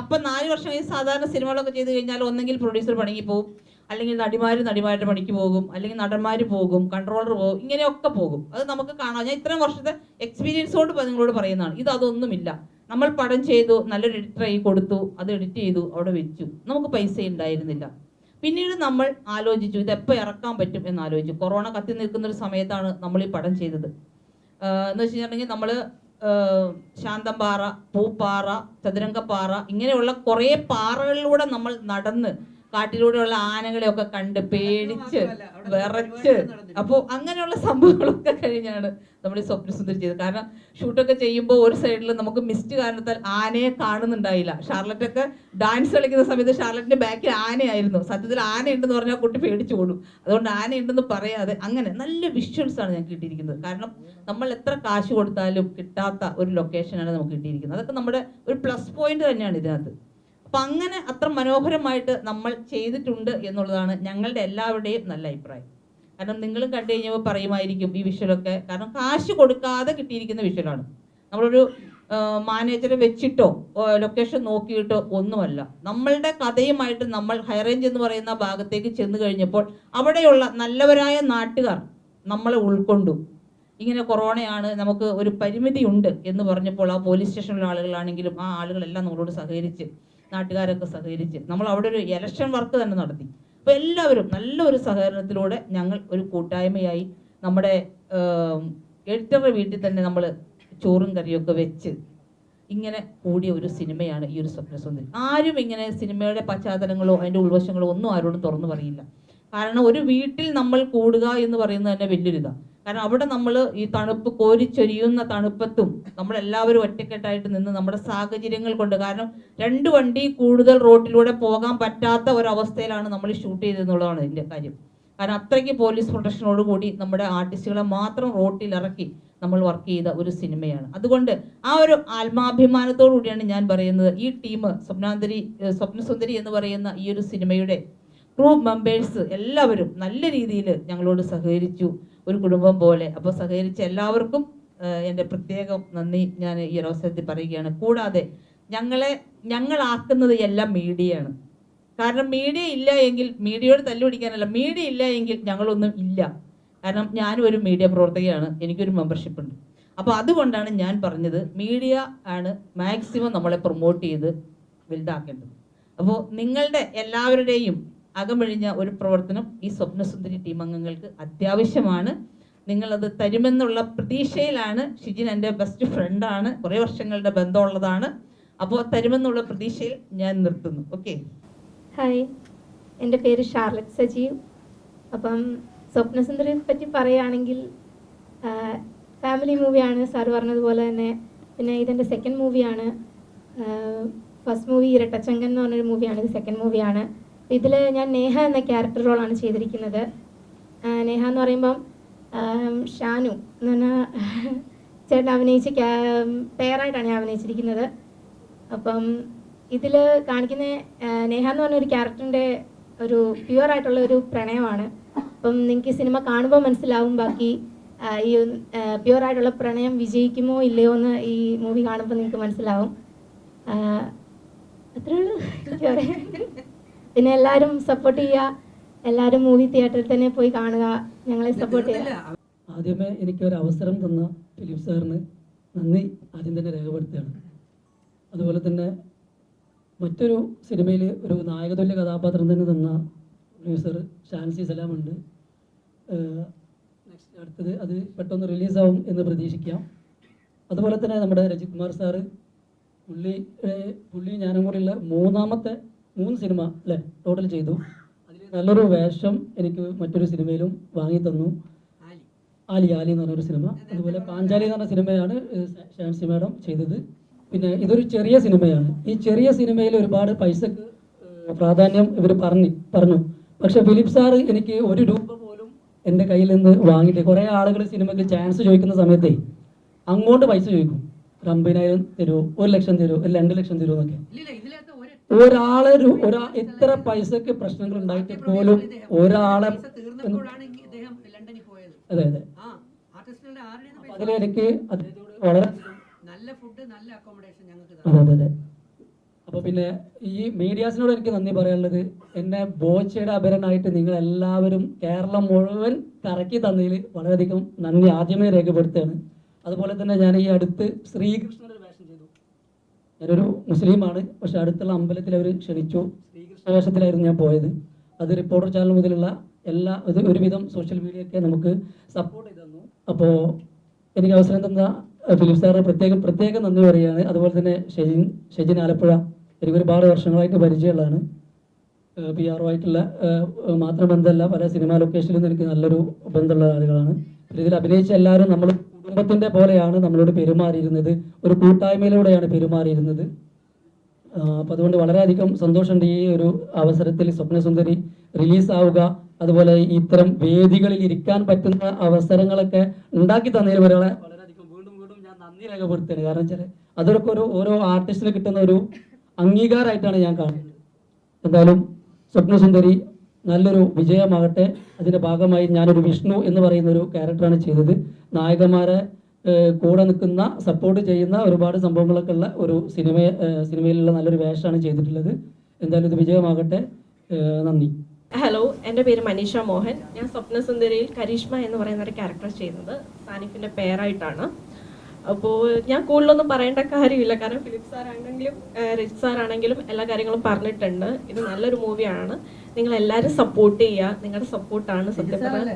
അപ്പം 4 വർഷം കഴിഞ്ഞ് സാധാരണ സിനിമകളൊക്കെ ചെയ്ത് കഴിഞ്ഞാൽ ഒന്നെങ്കിൽ പ്രൊഡ്യൂസർ പണിക്ക് പോകും, അല്ലെങ്കിൽ നടിമാരുടെ പണിക്ക് പോകും, അല്ലെങ്കിൽ നടന്മാർ പോകും, കൺട്രോളർ പോകും, ഇങ്ങനെയൊക്കെ പോകും. അത് നമുക്ക് കാണാം. ഞാൻ ഇത്രയും വർഷത്തെ എക്സ്പീരിയൻസ് കൊണ്ട് നിങ്ങളോട് പറയുന്നതാണ്. അതൊന്നുമില്ല. നമ്മൾ പടം ചെയ്തു, നല്ലൊരു എഡിറ്ററായി കൊടുത്തു, അത് എഡിറ്റ് ചെയ്തു, അവിടെ വെച്ചു, നമുക്ക് പൈസ ഉണ്ടായിരുന്നില്ല. പിന്നീട് നമ്മൾ ആലോചിച്ചു ഇതെപ്പോൾ ഇറക്കാൻ പറ്റും എന്ന് ആലോചിച്ചു. കൊറോണ കത്തി നിൽക്കുന്ന ഒരു സമയത്താണ് നമ്മൾ ഈ പടം ചെയ്തത്. എന്ന് വെച്ചിട്ടുണ്ടെങ്കിൽ നമ്മൾ ശാന്തംപാറ, പൂപ്പാറ, ചതുരംഗപ്പാറ, ഇങ്ങനെയുള്ള കുറേ പാറകളിലൂടെ നമ്മൾ നടന്ന് കാട്ടിലൂടെയുള്ള ആനകളെയൊക്കെ കണ്ട് പേടിച്ച് വിറച്ച്, അപ്പോൾ അങ്ങനെയുള്ള സംഭവങ്ങളൊക്കെ കഴിഞ്ഞാണ് നമ്മൾ ഈ സ്വപ്നസുന്ദരി ചെയ്തത്. കാരണം ഷൂട്ടൊക്കെ ചെയ്യുമ്പോൾ ഒരു സൈഡിൽ നമുക്ക് മിസ്റ്റ് കാരണത്താൽ ആനയെ കാണുന്നുണ്ടായില്ല. ഷാർലറ്റൊക്കെ ഡാൻസ് കളിക്കുന്ന സമയത്ത് ഷാർലറ്റിന്റെ ബാക്കിൽ ആനയായിരുന്നു. സത്യത്തിൽ ആനയുണ്ടെന്ന് പറഞ്ഞാൽ കുട്ടി പേടിച്ചു ഓടും. അതുകൊണ്ട് ആനയുണ്ടെന്ന് പറയാതെ അങ്ങനെ നല്ല വിഷ്വൽസ് ആണ് ഞങ്ങൾക്ക് കിട്ടിയിരിക്കുന്നത്. കാരണം നമ്മൾ എത്ര കാശ് കൊടുത്താലും കിട്ടാത്ത ഒരു ലൊക്കേഷനാണ് നമുക്ക് കിട്ടിയിരിക്കുന്നത്. അതൊക്കെ നമ്മുടെ ഒരു പ്ലസ് പോയിന്റ് തന്നെയാണ് ഇതിനകത്ത്. അപ്പം അങ്ങനെ അത്ര മനോഹരമായിട്ട് നമ്മൾ ചെയ്തിട്ടുണ്ട് എന്നുള്ളതാണ് ഞങ്ങളുടെ എല്ലാവരുടെയും നല്ല അഭിപ്രായം. കാരണം നിങ്ങളും കണ്ടു കഴിഞ്ഞപ്പോൾ പറയുമായിരിക്കും ഈ വിഷ്വലൊക്കെ, കാരണം കാശ് കൊടുക്കാതെ കിട്ടിയിരിക്കുന്ന വിഷ്വലാണ്. നമ്മളൊരു മാനേജറെ വെച്ചിട്ടോ ലൊക്കേഷൻ നോക്കിയിട്ടോ ഒന്നുമല്ല. നമ്മളുടെ കഥയുമായിട്ട് നമ്മൾ ഹൈറേഞ്ച് എന്ന് പറയുന്ന ഭാഗത്തേക്ക് ചെന്ന് കഴിഞ്ഞപ്പോൾ അവിടെയുള്ള നല്ലവരായ നാട്ടുകാർ നമ്മളെ ഉൾക്കൊണ്ടു. ഇങ്ങനെ കൊറോണയാണ്, നമുക്ക് ഒരു പരിമിതിയുണ്ട് എന്ന് പറഞ്ഞപ്പോൾ ആ പോലീസ് സ്റ്റേഷനിലെ ആളുകളാണെങ്കിലും ആ ആളുകളെല്ലാം നമ്മളോട് സഹകരിച്ച്, നാട്ടുകാരൊക്കെ സഹകരിച്ച് നമ്മൾ അവിടെ ഒരു ഇലക്ഷൻ വർക്ക് തന്നെ നടത്തി. അപ്പോൾ എല്ലാവരും നല്ലൊരു സഹകരണത്തിലൂടെ ഞങ്ങൾ ഒരു കൂട്ടായ്മയായി നമ്മുടെ എഡിറ്ററുടെ വീട്ടിൽ തന്നെ നമ്മൾ ചോറും കറിയൊക്കെ വെച്ച് ഇങ്ങനെ കൂടിയ ഒരു സിനിമയാണ് ഈ ഒരു സ്വപ്നസുന്ദരി. ആരും ഇങ്ങനെ സിനിമയുടെ പശ്ചാത്തലങ്ങളോ അതിൻ്റെ ഉൾവശങ്ങളോ ഒന്നും ആരോടും തുറന്നു പറയില്ല. കാരണം ഒരു വീട്ടിൽ നമ്മൾ കൂടുക എന്ന് പറയുന്നത് തന്നെ വലിയൊരിതാണ്. കാരണം അവിടെ നമ്മൾ ഈ തണുപ്പ് കോരിച്ചൊരിയുന്ന തണുപ്പത്തും നമ്മളെല്ലാവരും ഒറ്റക്കെട്ടായിട്ട് നിന്ന് നമ്മുടെ സാഹചര്യങ്ങൾ കൊണ്ട്, കാരണം 2 വണ്ടി കൂടുതൽ റോട്ടിലൂടെ പോകാൻ പറ്റാത്ത ഒരവസ്ഥയിലാണ് നമ്മൾ ഷൂട്ട് ചെയ്തെന്നുള്ളതാണ് ഇതിൻ്റെ കാര്യം. കാരണം അത്രയ്ക്ക് പോലീസ് പ്രൊട്ടക്ഷനോട് കൂടി നമ്മുടെ ആർട്ടിസ്റ്റുകളെ മാത്രം റോട്ടിൽ ഇറക്കി നമ്മൾ വർക്ക് ചെയ്ത ഒരു സിനിമയാണ്. അതുകൊണ്ട് ആ ഒരു ആത്മാഭിമാനത്തോടു കൂടിയാണ് ഞാൻ പറയുന്നത് ഈ ടീം സ്വപ്നസുന്ദരി എന്ന് പറയുന്ന ഈ ഒരു സിനിമയുടെ ക്രൂ മെമ്പേഴ്സ് എല്ലാവരും നല്ല രീതിയിൽ ഞങ്ങളോട് സഹകരിച്ചു, ഒരു കുടുംബം പോലെ. അപ്പോൾ സഹകരിച്ച എല്ലാവർക്കും എൻ്റെ പ്രത്യേകം നന്ദി ഞാൻ ഈ അവസരത്തിൽ പറയുകയാണ്. കൂടാതെ ഞങ്ങളാക്കുന്നത് എല്ലാം മീഡിയയാണ്. കാരണം മീഡിയ ഇല്ല എങ്കിൽ, മീഡിയയോട് തല്ലുപിടിക്കാനല്ല, മീഡിയ ഇല്ല എങ്കിൽ ഞങ്ങളൊന്നും ഇല്ല. കാരണം ഞാനും ഒരു മീഡിയ പ്രവർത്തകയാണ്, എനിക്കൊരു മെമ്പർഷിപ്പ് ഉണ്ട്. അപ്പോൾ അതുകൊണ്ടാണ് ഞാൻ പറഞ്ഞത് മീഡിയ ആണ് മാക്സിമം നമ്മളെ പ്രൊമോട്ട് ചെയ്ത് വലുതാക്കേണ്ടത്. അപ്പോൾ നിങ്ങളുടെ എല്ലാവരുടെയും അകമഴിഞ്ഞ ഒരു പ്രവർത്തനം ഈ സ്വപ്നസുന്ദരി ടീം അംഗങ്ങൾക്ക് അത്യാവശ്യമാണ്. നിങ്ങളത് തരുമെന്നുള്ള പ്രതീക്ഷയിലാണ്. ഷിജിൻ എൻ്റെ ബെസ്റ്റ് ഫ്രണ്ടാണ്, കുറേ വർഷങ്ങളുടെ ബന്ധമുള്ളതാണ്. അപ്പോൾ തരുമെന്നുള്ള പ്രതീക്ഷയിൽ ഞാൻ നിർത്തുന്നു. ഓക്കെ. ഹായ്, എൻ്റെ പേര് ഷാർലറ്റ് സജീവ്. അപ്പം സ്വപ്നസുന്ദരിയെ പറ്റി പറയുകയാണെങ്കിൽ ഫാമിലി മൂവിയാണ് സാർ പറഞ്ഞതുപോലെ തന്നെ. പിന്നെ ഇതെൻ്റെ സെക്കൻഡ് മൂവിയാണ്. ഫസ്റ്റ് മൂവി ഇരട്ടച്ചങ്കൻ എന്ന് പറഞ്ഞൊരു മൂവിയാണ്, ഇത് സെക്കൻഡ് മൂവിയാണ്. ഇതിൽ ഞാൻ നേഹ എന്ന ക്യാരക്ടർ റോളാണ് ചെയ്തിരിക്കുന്നത്. നേഹ എന്ന് പറയുമ്പം ഷാനു എന്ന് പറഞ്ഞാൽ ചേട്ടൻ അഭിനയിച്ച പേരായിട്ടാണ് ഞാൻ അഭിനയിച്ചിരിക്കുന്നത്. അപ്പം ഇതിൽ കാണിക്കുന്ന നേഹ എന്ന് പറഞ്ഞൊരു ക്യാരക്ടറിൻ്റെ ഒരു പ്യുവറായിട്ടുള്ള ഒരു പ്രണയമാണ്. അപ്പം നിങ്ങൾക്ക് സിനിമ കാണുമ്പോൾ മനസ്സിലാവും ബാക്കി ഈ പ്യുവറായിട്ടുള്ള പ്രണയം വിജയിക്കുമോ ഇല്ലയോ എന്ന് ഈ മൂവി കാണുമ്പോൾ നിങ്ങൾക്ക് മനസ്സിലാവും. അത്രേ ഉള്ളൂ എനിക്ക് പറയാൻ. പിന്നെ എല്ലാവരും സപ്പോർട്ട് ചെയ്യുക, എല്ലാവരും മൂവി തിയേറ്ററിൽ തന്നെ പോയി കാണുക, ഞങ്ങളെ സപ്പോർട്ട് ചെയ്യുക. ആദ്യമേ എനിക്കൊരു അവസരം തന്ന ഫിലിപ്പ് സാറിന് നന്ദി ആദ്യം തന്നെ രേഖപ്പെടുത്തുകയാണ്. അതുപോലെ തന്നെ മറ്റൊരു സിനിമയിൽ ഒരു നായകതുല്യ കഥാപാത്രം തന്നെ തന്ന പ്രൊഡ്യൂസർ ഷാൻസി സലാമുണ്ട്. അടുത്തത് അത് പെട്ടെന്ന് റിലീസാവും എന്ന് പ്രതീക്ഷിക്കാം. അതുപോലെ തന്നെ നമ്മുടെ രജിത് കുമാർ സാറ്, പുള്ളി ഞാനും കൂടെയുള്ള 3 സിനിമ അല്ലേ ടോട്ടൽ ചെയ്തു. അതിൽ നല്ലൊരു വേഷം എനിക്ക് മറ്റൊരു സിനിമയിലും വാങ്ങി തന്നു. ആലി എന്ന് പറഞ്ഞൊരു സിനിമ. അതുപോലെ പാഞ്ചാലി എന്ന് പറഞ്ഞ സിനിമയാണ് ഷാൻസി മാഡം ചെയ്തത്. പിന്നെ ഇതൊരു ചെറിയ സിനിമയാണ്. ഈ ചെറിയ സിനിമയിൽ ഒരുപാട് പൈസക്ക് പ്രാധാന്യം ഇവർ പറഞ്ഞു. പക്ഷെ ഫിലിപ്പ് സാറ് എനിക്ക് 1 രൂപ പോലും എൻ്റെ കയ്യിൽ നിന്ന് വാങ്ങിയിട്ട്, കുറേ ആളുകൾ സിനിമയ്ക്ക് ചാൻസ് ചോദിക്കുന്ന സമയത്തേ അങ്ങോട്ട് പൈസ ചോദിക്കും. 50,000 തരുമോ, 1 ലക്ഷം തരുമോ, 2 ലക്ഷം തരുമോ എന്നൊക്കെ. ഒരാളെ ഇത്ര പൈസക്ക് പ്രശ്നങ്ങൾ ഉണ്ടായിട്ട് പോലും ഒരാളെ അതെ അതിലെനിക്ക് അദ്ദേഹത്തോട് വളരെ അതെ അപ്പോൾ പിന്നെ ഈ മീഡിയാസിനോട് എനിക്ക് നന്ദി പറയാനുള്ളത്, എന്നെ ബോച്ചയുടെ അപരനായിട്ട് നിങ്ങളെല്ലാവരും കേരളം മുഴുവൻ കറക്കി തന്നതിൽ വളരെയധികം നന്ദി ആദ്യമേ രേഖപ്പെടുത്തുകയാണ്. അതുപോലെ തന്നെ ഞാൻ ഈ അടുത്ത് ശ്രീകൃഷ്ണൻ്റെ ഒരു വേഷം ചെയ്തു. ഞാനൊരു മുസ്ലിമാണ്, പക്ഷെ അടുത്തുള്ള അമ്പലത്തിൽ അവർ ക്ഷണിച്ചു. ശ്രീകൃഷ്ണ വേഷത്തിലായിരുന്നു ഞാൻ പോയത്. അത് റിപ്പോർട്ടർ ചാനൽ മുതലുള്ള എല്ലാ ഒരുവിധം സോഷ്യൽ മീഡിയയൊക്കെ നമുക്ക് സപ്പോർട്ട് ചെയ്തു തന്നു. അപ്പോൾ എനിക്ക് അവസരം തന്ന ഫിലിപ്പ് സാറ് പ്രത്യേകം നന്ദി പറയുകയാണ്. അതുപോലെ തന്നെ ഷെജിൻ ആലപ്പുഴ എനിക്ക് ഒരുപാട് വർഷങ്ങളായിട്ട് പരിചയമുള്ളതാണ്. PR ആയിട്ടുള്ള മാത്രം ബന്ധമല്ല, പല സിനിമാ ലൊക്കേഷനിലും എനിക്ക് നല്ലൊരു ബന്ധമുള്ള ആളുകളാണ്. ഇതിൽ അഭിനയിച്ച എല്ലാവരും നമ്മൾ കുടുംബത്തിൻ്റെ പോലെയാണ് നമ്മളോട് പെരുമാറിയിരുന്നത്, ഒരു കൂട്ടായ്മയിലൂടെയാണ് പെരുമാറിയിരുന്നത്. അപ്പോൾ അതുകൊണ്ട് വളരെയധികം സന്തോഷമുണ്ട് ഈ ഒരു അവസരത്തിൽ സ്വപ്നസുന്ദരി റിലീസാവുക, അതുപോലെ ഇത്തരം വേദികളിൽ ഇരിക്കാൻ പറ്റുന്ന അവസരങ്ങളൊക്കെ ഉണ്ടാക്കി തന്നതിൽ വളരെയധികം വീണ്ടും ഞാൻ നന്ദി രേഖപ്പെടുത്തുകയാണ്. കാരണം വെച്ചാൽ അതൊക്കെ ഓരോ ആർട്ടിസ്റ്റിന് കിട്ടുന്ന ഒരു അംഗീകാരമായിട്ടാണ് ഞാൻ കാണുന്നത്. എന്തായാലും സ്വപ്നസുന്ദരി നല്ലൊരു വിജയമാകട്ടെ. അതിൻ്റെ ഭാഗമായി ഞാനൊരു വിഷ്ണു എന്ന് പറയുന്ന ഒരു ക്യാരക്ടറാണ് ചെയ്തത്. നായകന്മാരെ കൂടെ നിൽക്കുന്ന സപ്പോർട്ട് ചെയ്യുന്ന ഒരുപാട് സംഭവങ്ങളൊക്കെ ഉള്ള ഒരു സിനിമയിലുള്ള നല്ലൊരു വേഷമാണ് ചെയ്തിട്ടുള്ളത്. എന്തായാലും ഇത് വിജയമാകട്ടെ. നന്ദി. ഹലോ, എൻ്റെ പേര് മനീഷ മോഹൻ. ഞാൻ സ്വപ്നസുന്ദരിയിൽ കരീഷ്മ എന്ന് പറയുന്ന ഒരു ക്യാരക്ടർ ചെയ്യുന്നത് സാനിഫിൻ്റെ പേരായിട്ടാണ്. അപ്പോൾ ഞാൻ കൂടുതലൊന്നും പറയേണ്ട കാര്യമില്ല, കാരണം ഫിലിപ്പ് സാർ ആണെങ്കിലും റിച്ച് സാർ ആണെങ്കിലും എല്ലാ കാര്യങ്ങളും പറഞ്ഞിട്ടുണ്ട്. ഇത് നല്ലൊരു മൂവിയാണ്, നിങ്ങൾ എല്ലാവരും സപ്പോർട്ട് ചെയ്യുക. നിങ്ങളുടെ സപ്പോർട്ടാണ് സത്യം പറഞ്ഞാൽ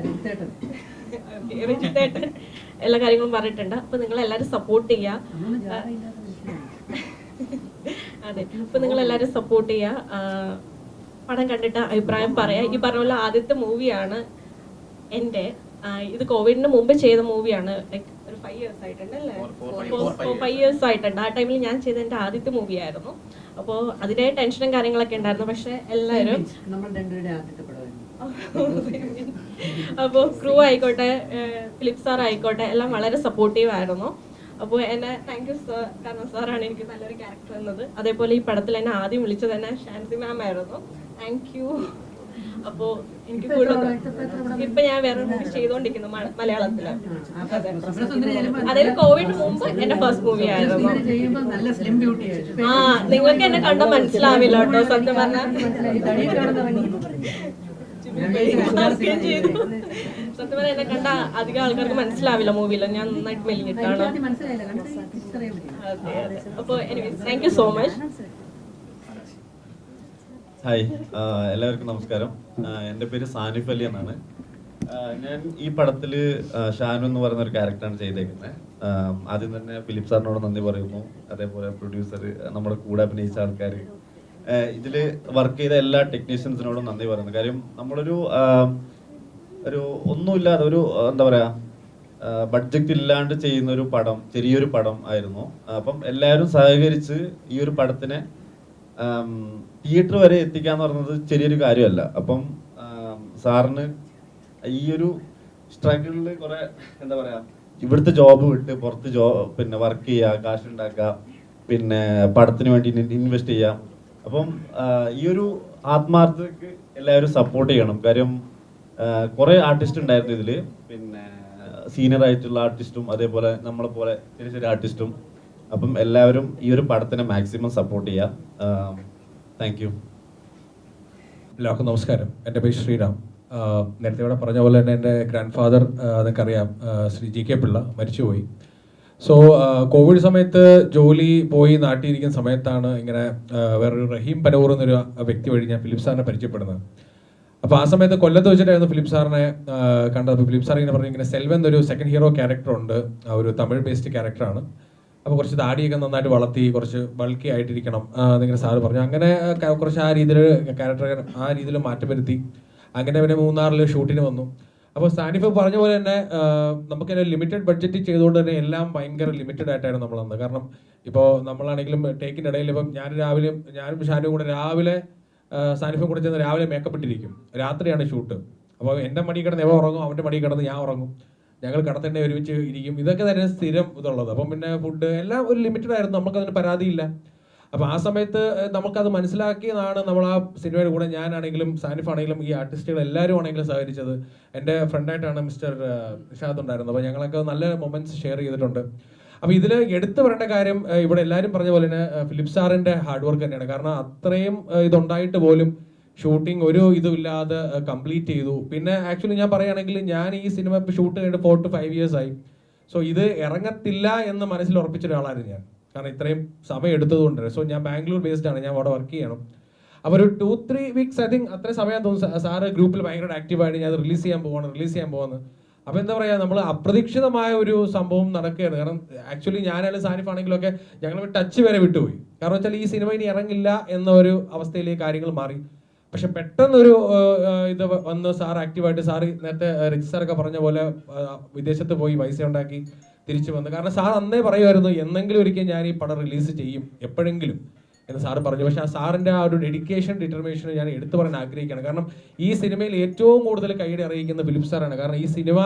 എല്ലാ കാര്യങ്ങളും പറഞ്ഞിട്ടുണ്ട്. അപ്പോൾ നിങ്ങൾ എല്ലാവരും സപ്പോർട്ട് ചെയ്യുക. അതെ, അപ്പോൾ നിങ്ങൾ എല്ലാവരും സപ്പോർട്ട് ചെയ്യുക. പടം കണ്ടിട്ട് അഭിപ്രായം പറയാം. ഈ പറഞ്ഞ പോലെ ആദ്യത്തെ മൂവിയാണ് എൻ്റെ. ഇത് കോവിഡിന് മുമ്പ് ചെയ്ത മൂവിയാണ്. ലൈക്ക് ഒരു 5 years ആയിട്ടുണ്ട് അല്ലേ? 5 years ആയിട്ടുണ്ട്. ആ ടൈമിൽ ഞാൻ ചെയ്ത എൻ്റെ ആദ്യത്തെ മൂവിയായിരുന്നു. അപ്പോൾ അതിൻ്റെ ടെൻഷനും കാര്യങ്ങളൊക്കെ ഉണ്ടായിരുന്നു. പക്ഷെ എല്ലാവരും അപ്പോൾ ക്രൂ ആയിക്കോട്ടെ, ഫിലിപ്പ് സാർ ആയിക്കോട്ടെ, എല്ലാം വളരെ സപ്പോർട്ടീവ് ആയിരുന്നു. അപ്പോൾ എന്നെ താങ്ക് യു സാർ, കാരണം സാറാണ് എനിക്ക് നല്ലൊരു ക്യാരക്ടർ തന്നത്. അതേപോലെ ഈ പടത്തിൽ എന്നെ ആദ്യം വിളിച്ചത് തന്നെ ഷാൻസി മാം ആയിരുന്നു. Thank you. അപ്പോൾ എനിക്ക് കൂടുതൽ ഇപ്പം ഞാൻ വേറെ മൂവി ചെയ്തുകൊണ്ടിരിക്കുന്നു മലയാളത്തിൽ. അതായത് കോവിഡിന് മുമ്പ് എൻ്റെ ഫസ്റ്റ് മൂവി ആയിരുന്നു. നിങ്ങൾക്ക് എന്നെ കണ്ടാൽ മനസ്സിലാവില്ല കേട്ടോ, സത്യം പറഞ്ഞാൽ. സത്യം പറഞ്ഞാൽ എന്നെ കണ്ട അധികം ആൾക്കാർക്ക് മനസ്സിലാവില്ല മൂവിയിൽ. ഞാൻ നന്നായിട്ട് മെലിഞ്ഞിട്ടാണ്. അപ്പോൾ thank you so much. Hi, എല്ലാവർക്കും നമസ്കാരം. എൻ്റെ പേര് സാനിഫ് അലി എന്നാണ്. ഞാൻ ഈ പടത്തിൽ ഷാനു എന്ന് പറയുന്ന ഒരു ക്യാരക്ടറാണ് ചെയ്തേക്കുന്നത്. ആദ്യം തന്നെ ഫിലിപ്പ് സാറിനോട് നന്ദി പറയുന്നു. അതേപോലെ പ്രൊഡ്യൂസർ, നമ്മുടെ കൂടെ അഭിനയിച്ച ആൾക്കാർ, ഇതിൽ വർക്ക് ചെയ്ത എല്ലാ ടെക്നീഷ്യൻസിനോടും നന്ദി പറയുന്നു. കാര്യം നമ്മളൊരു ഒന്നുമില്ലാതെ ഒരു എന്താ പറയുക, ബഡ്ജറ്റ് ഇല്ലാണ്ട് ചെയ്യുന്ന ഒരു പടം, ചെറിയൊരു പടം ആയിരുന്നു. അപ്പം എല്ലാവരും സഹകരിച്ച് ഈ ഒരു പടത്തിനെ തിയേറ്റർ വരെ എത്തിക്കാന്ന് പറയുന്നത് ചെറിയൊരു കാര്യമല്ല. അപ്പം സാറിന് ഈ ഒരു സ്ട്രഗിളിൽ കുറെ എന്താ പറയാ, ഇവിടുത്തെ ജോബ് വിട്ട് പുറത്ത് പിന്നെ വർക്ക് ചെയ്യുക, കാശുണ്ടാക്കുക, പിന്നെ പടത്തിന് വേണ്ടി ഇൻവെസ്റ്റ് ചെയ്യുക. അപ്പം ഈ ഒരു ആത്മാർത്ഥതയ്ക്ക് എല്ലാവരും സപ്പോർട്ട് ചെയ്യണം. കാര്യം കുറെ ആർട്ടിസ്റ്റ് ഉണ്ടായിരുന്നു ഇതിൽ, പിന്നെ സീനിയർ ആയിട്ടുള്ള ആർട്ടിസ്റ്റും അതേപോലെ നമ്മളെ പോലെ ചെറിയ ചെറിയ ആർട്ടിസ്റ്റും. അപ്പം എല്ലാവരും ഈ ഒരു പടത്തിനെ മാക്സിമം സപ്പോർട്ട് ചെയ്യുക. Thank you. എല്ലാവർക്കും നമസ്കാരം. എൻ്റെ പേര് ശ്രീറാം. നേരത്തെ ഇവിടെ പറഞ്ഞ പോലെ തന്നെ എൻ്റെ ഗ്രാൻഡ് ഫാദർ, നിങ്ങൾക്കറിയാം, ശ്രീ GK പിള്ള മരിച്ചുപോയി. സോ കോവിഡ് സമയത്ത് ജോലി പോയി നാട്ടിലിരിക്കുന്ന സമയത്താണ് ഇങ്ങനെ വേറൊരു റഹീം പനൂർ എന്നൊരു വ്യക്തി വഴി ഞാൻ ഫിലിപ്പ് സാറിനെ പരിചയപ്പെടുന്നത്. അപ്പോൾ ആ സമയത്ത് കൊല്ലത്ത് വെച്ചിട്ടായിരുന്നു ഫിലിപ്പ് സാറിനെ കണ്ടത്. അപ്പോൾ ഫിലിപ്പ് സാർ ഇങ്ങനെ പറഞ്ഞു, ഇങ്ങനെ സെൽവൻ എന്നൊരു സെക്കൻഡ് ഹീറോ ക്യാരക്ടർ ഉണ്ട്, ഒരു തമിഴ് ബേസ്ഡ് ക്യാരക്ടറാണ്. അപ്പോൾ കുറച്ച് താടിയൊക്കെ നന്നായിട്ട് വളർത്തി കുറച്ച് ബൾക്കി ആയിട്ടിരിക്കണം എന്നിങ്ങനെ സാറ് പറഞ്ഞു. അങ്ങനെ കുറച്ച് ആ രീതിയിൽ മാറ്റം വരുത്തി. അങ്ങനെ പിന്നെ മൂന്നാറിൽ ഷൂട്ടിന് വന്നു. അപ്പോൾ സാനിഫ് പറഞ്ഞ പോലെ തന്നെ നമുക്കിങ്ങനെ ലിമിറ്റഡ് ബഡ്ജറ്റ് ചെയ്തുകൊണ്ട് തന്നെ എല്ലാം ഭയങ്കര ലിമിറ്റഡ് ആയിട്ടായിരുന്നു നമ്മളന്ന്. കാരണം ഇപ്പോൾ നമ്മളാണെങ്കിലും ടേക്കിൻ്റെ ഇടയിൽ ഇപ്പം ഞാനും ഷാനും കൂടെ രാവിലെ സാനിഫും കൂടെ ചെന്ന് രാവിലെ മേക്കപ്പ് ഇട്ടിരിക്കും. രാത്രിയാണ് ഷൂട്ട്. അപ്പോൾ എൻ്റെ മടി കിടന്ന് എവ ഉറങ്ങും, അവൻ്റെ മടി കിടന്ന് ഞാൻ ഉറങ്ങും, ഞങ്ങൾ കടത്തന്നെ ഒരുമിച്ച് ഇരിക്കും. ഇതൊക്കെ തന്നെ സ്ഥിരം ഇതുള്ളത്. അപ്പം പിന്നെ ഫുഡ് എല്ലാം ഒരു ലിമിറ്റഡ് ആയിരുന്നു, നമുക്കതിന് പരാതിയില്ല. അപ്പോൾ ആ സമയത്ത് നമുക്കത് മനസ്സിലാക്കിയതാണ് നമ്മൾ ആ സിനിമയുടെ കൂടെ ഞാനാണെങ്കിലും സാനിഫ് ആണെങ്കിലും ഈ ആർട്ടിസ്റ്റുകൾ എല്ലാവരും ആണെങ്കിലും സഹകരിച്ചത്. എൻ്റെ ഫ്രണ്ടായിട്ടാണ് മിസ്റ്റർ നിഷാദ് ഉണ്ടായിരുന്നത്. അപ്പോൾ ഞങ്ങളൊക്കെ നല്ല മൊമെന്റ്സ് ഷെയർ ചെയ്തിട്ടുണ്ട്. അപ്പോൾ ഇതിൽ എടുത്തു പറയേണ്ട കാര്യം ഇവിടെ എല്ലാവരും പറഞ്ഞ പോലെ തന്നെ ഫിലിപ്പ് സാറിൻ്റെ ഹാർഡ് വർക്ക് തന്നെയാണ്. കാരണം അത്രയും ഇതുണ്ടായിട്ട് പോലും ഷൂട്ടിംഗ് ഒരു ഇതുമില്ലാതെ കംപ്ലീറ്റ് ചെയ്തു. പിന്നെ ആക്ച്വലി ഞാൻ പറയുകയാണെങ്കിൽ ഞാൻ ഈ സിനിമ ഇപ്പോൾ ഷൂട്ട് കഴിഞ്ഞിട്ട് 4 to 5 years ആയി. സോ ഇത് ഇറങ്ങത്തില്ല എന്ന് മനസ്സിൽ ഉറപ്പിച്ച ഒരാളായിരുന്നു ഞാൻ, കാരണം ഇത്രയും സമയം എടുത്തതുകൊണ്ട്. സോ ഞാൻ ബാംഗ്ലൂർ ബേസ്ഡ് ആണ്, ഞാൻ അവിടെ വർക്ക് ചെയ്യണം. അപ്പോൾ ഒരു 2-3 weeks ഐ തിങ്ക് അത്രയും സമയം തോന്നുന്നു. സാറ് ഗ്രൂപ്പിൽ ഭയങ്കര ആക്റ്റീവായിട്ട് ഞാൻ അത് റിലീസ് ചെയ്യാൻ പോകുന്നു. അപ്പോൾ എന്താ പറയുക, നമ്മൾ അപ്രതീക്ഷിതമായ ഒരു സംഭവം നടക്കുകയാണ്. കാരണം ആക്ച്വലി ഞാനായാലും സാനിഫ് ആണെങ്കിലും ഒക്കെ ഞങ്ങൾ ടച്ച് വരെ വിട്ടുപോയി. കാരണം വെച്ചാൽ ഈ സിനിമ ഇനി ഇറങ്ങില്ല എന്ന ഒരു അവസ്ഥയിലേക്ക് കാര്യങ്ങൾ മാറി. പക്ഷെ പെട്ടെന്നൊരു ഇത് വന്ന് സാർ ആക്റ്റീവായിട്ട്, സാറ് നേരത്തെ റിച്ച് സാറൊക്കെ പറഞ്ഞ പോലെ വിദേശത്ത് പോയി പൈസ ഉണ്ടാക്കി തിരിച്ചു വന്നു. കാരണം സാർ അന്നേ പറയുമായിരുന്നു എന്നെങ്കിലും ഒരിക്കൽ ഞാൻ ഈ പടം റിലീസ് ചെയ്യും എപ്പോഴെങ്കിലും എന്ന് സാറ് പറഞ്ഞു. പക്ഷെ ആ സാറിൻ്റെ ആ ഒരു ഡെഡിക്കേഷൻ, ഡിറ്റർമിനേഷൻ ഞാൻ എടുത്തു പറയാൻ ആഗ്രഹിക്കുകയാണ്. കാരണം ഈ സിനിമയിൽ ഏറ്റവും കൂടുതൽ കൈയ്യടി അറിയിക്കുന്ന ഫിലിപ്പ് സാറാണ്. കാരണം ഈ സിനിമ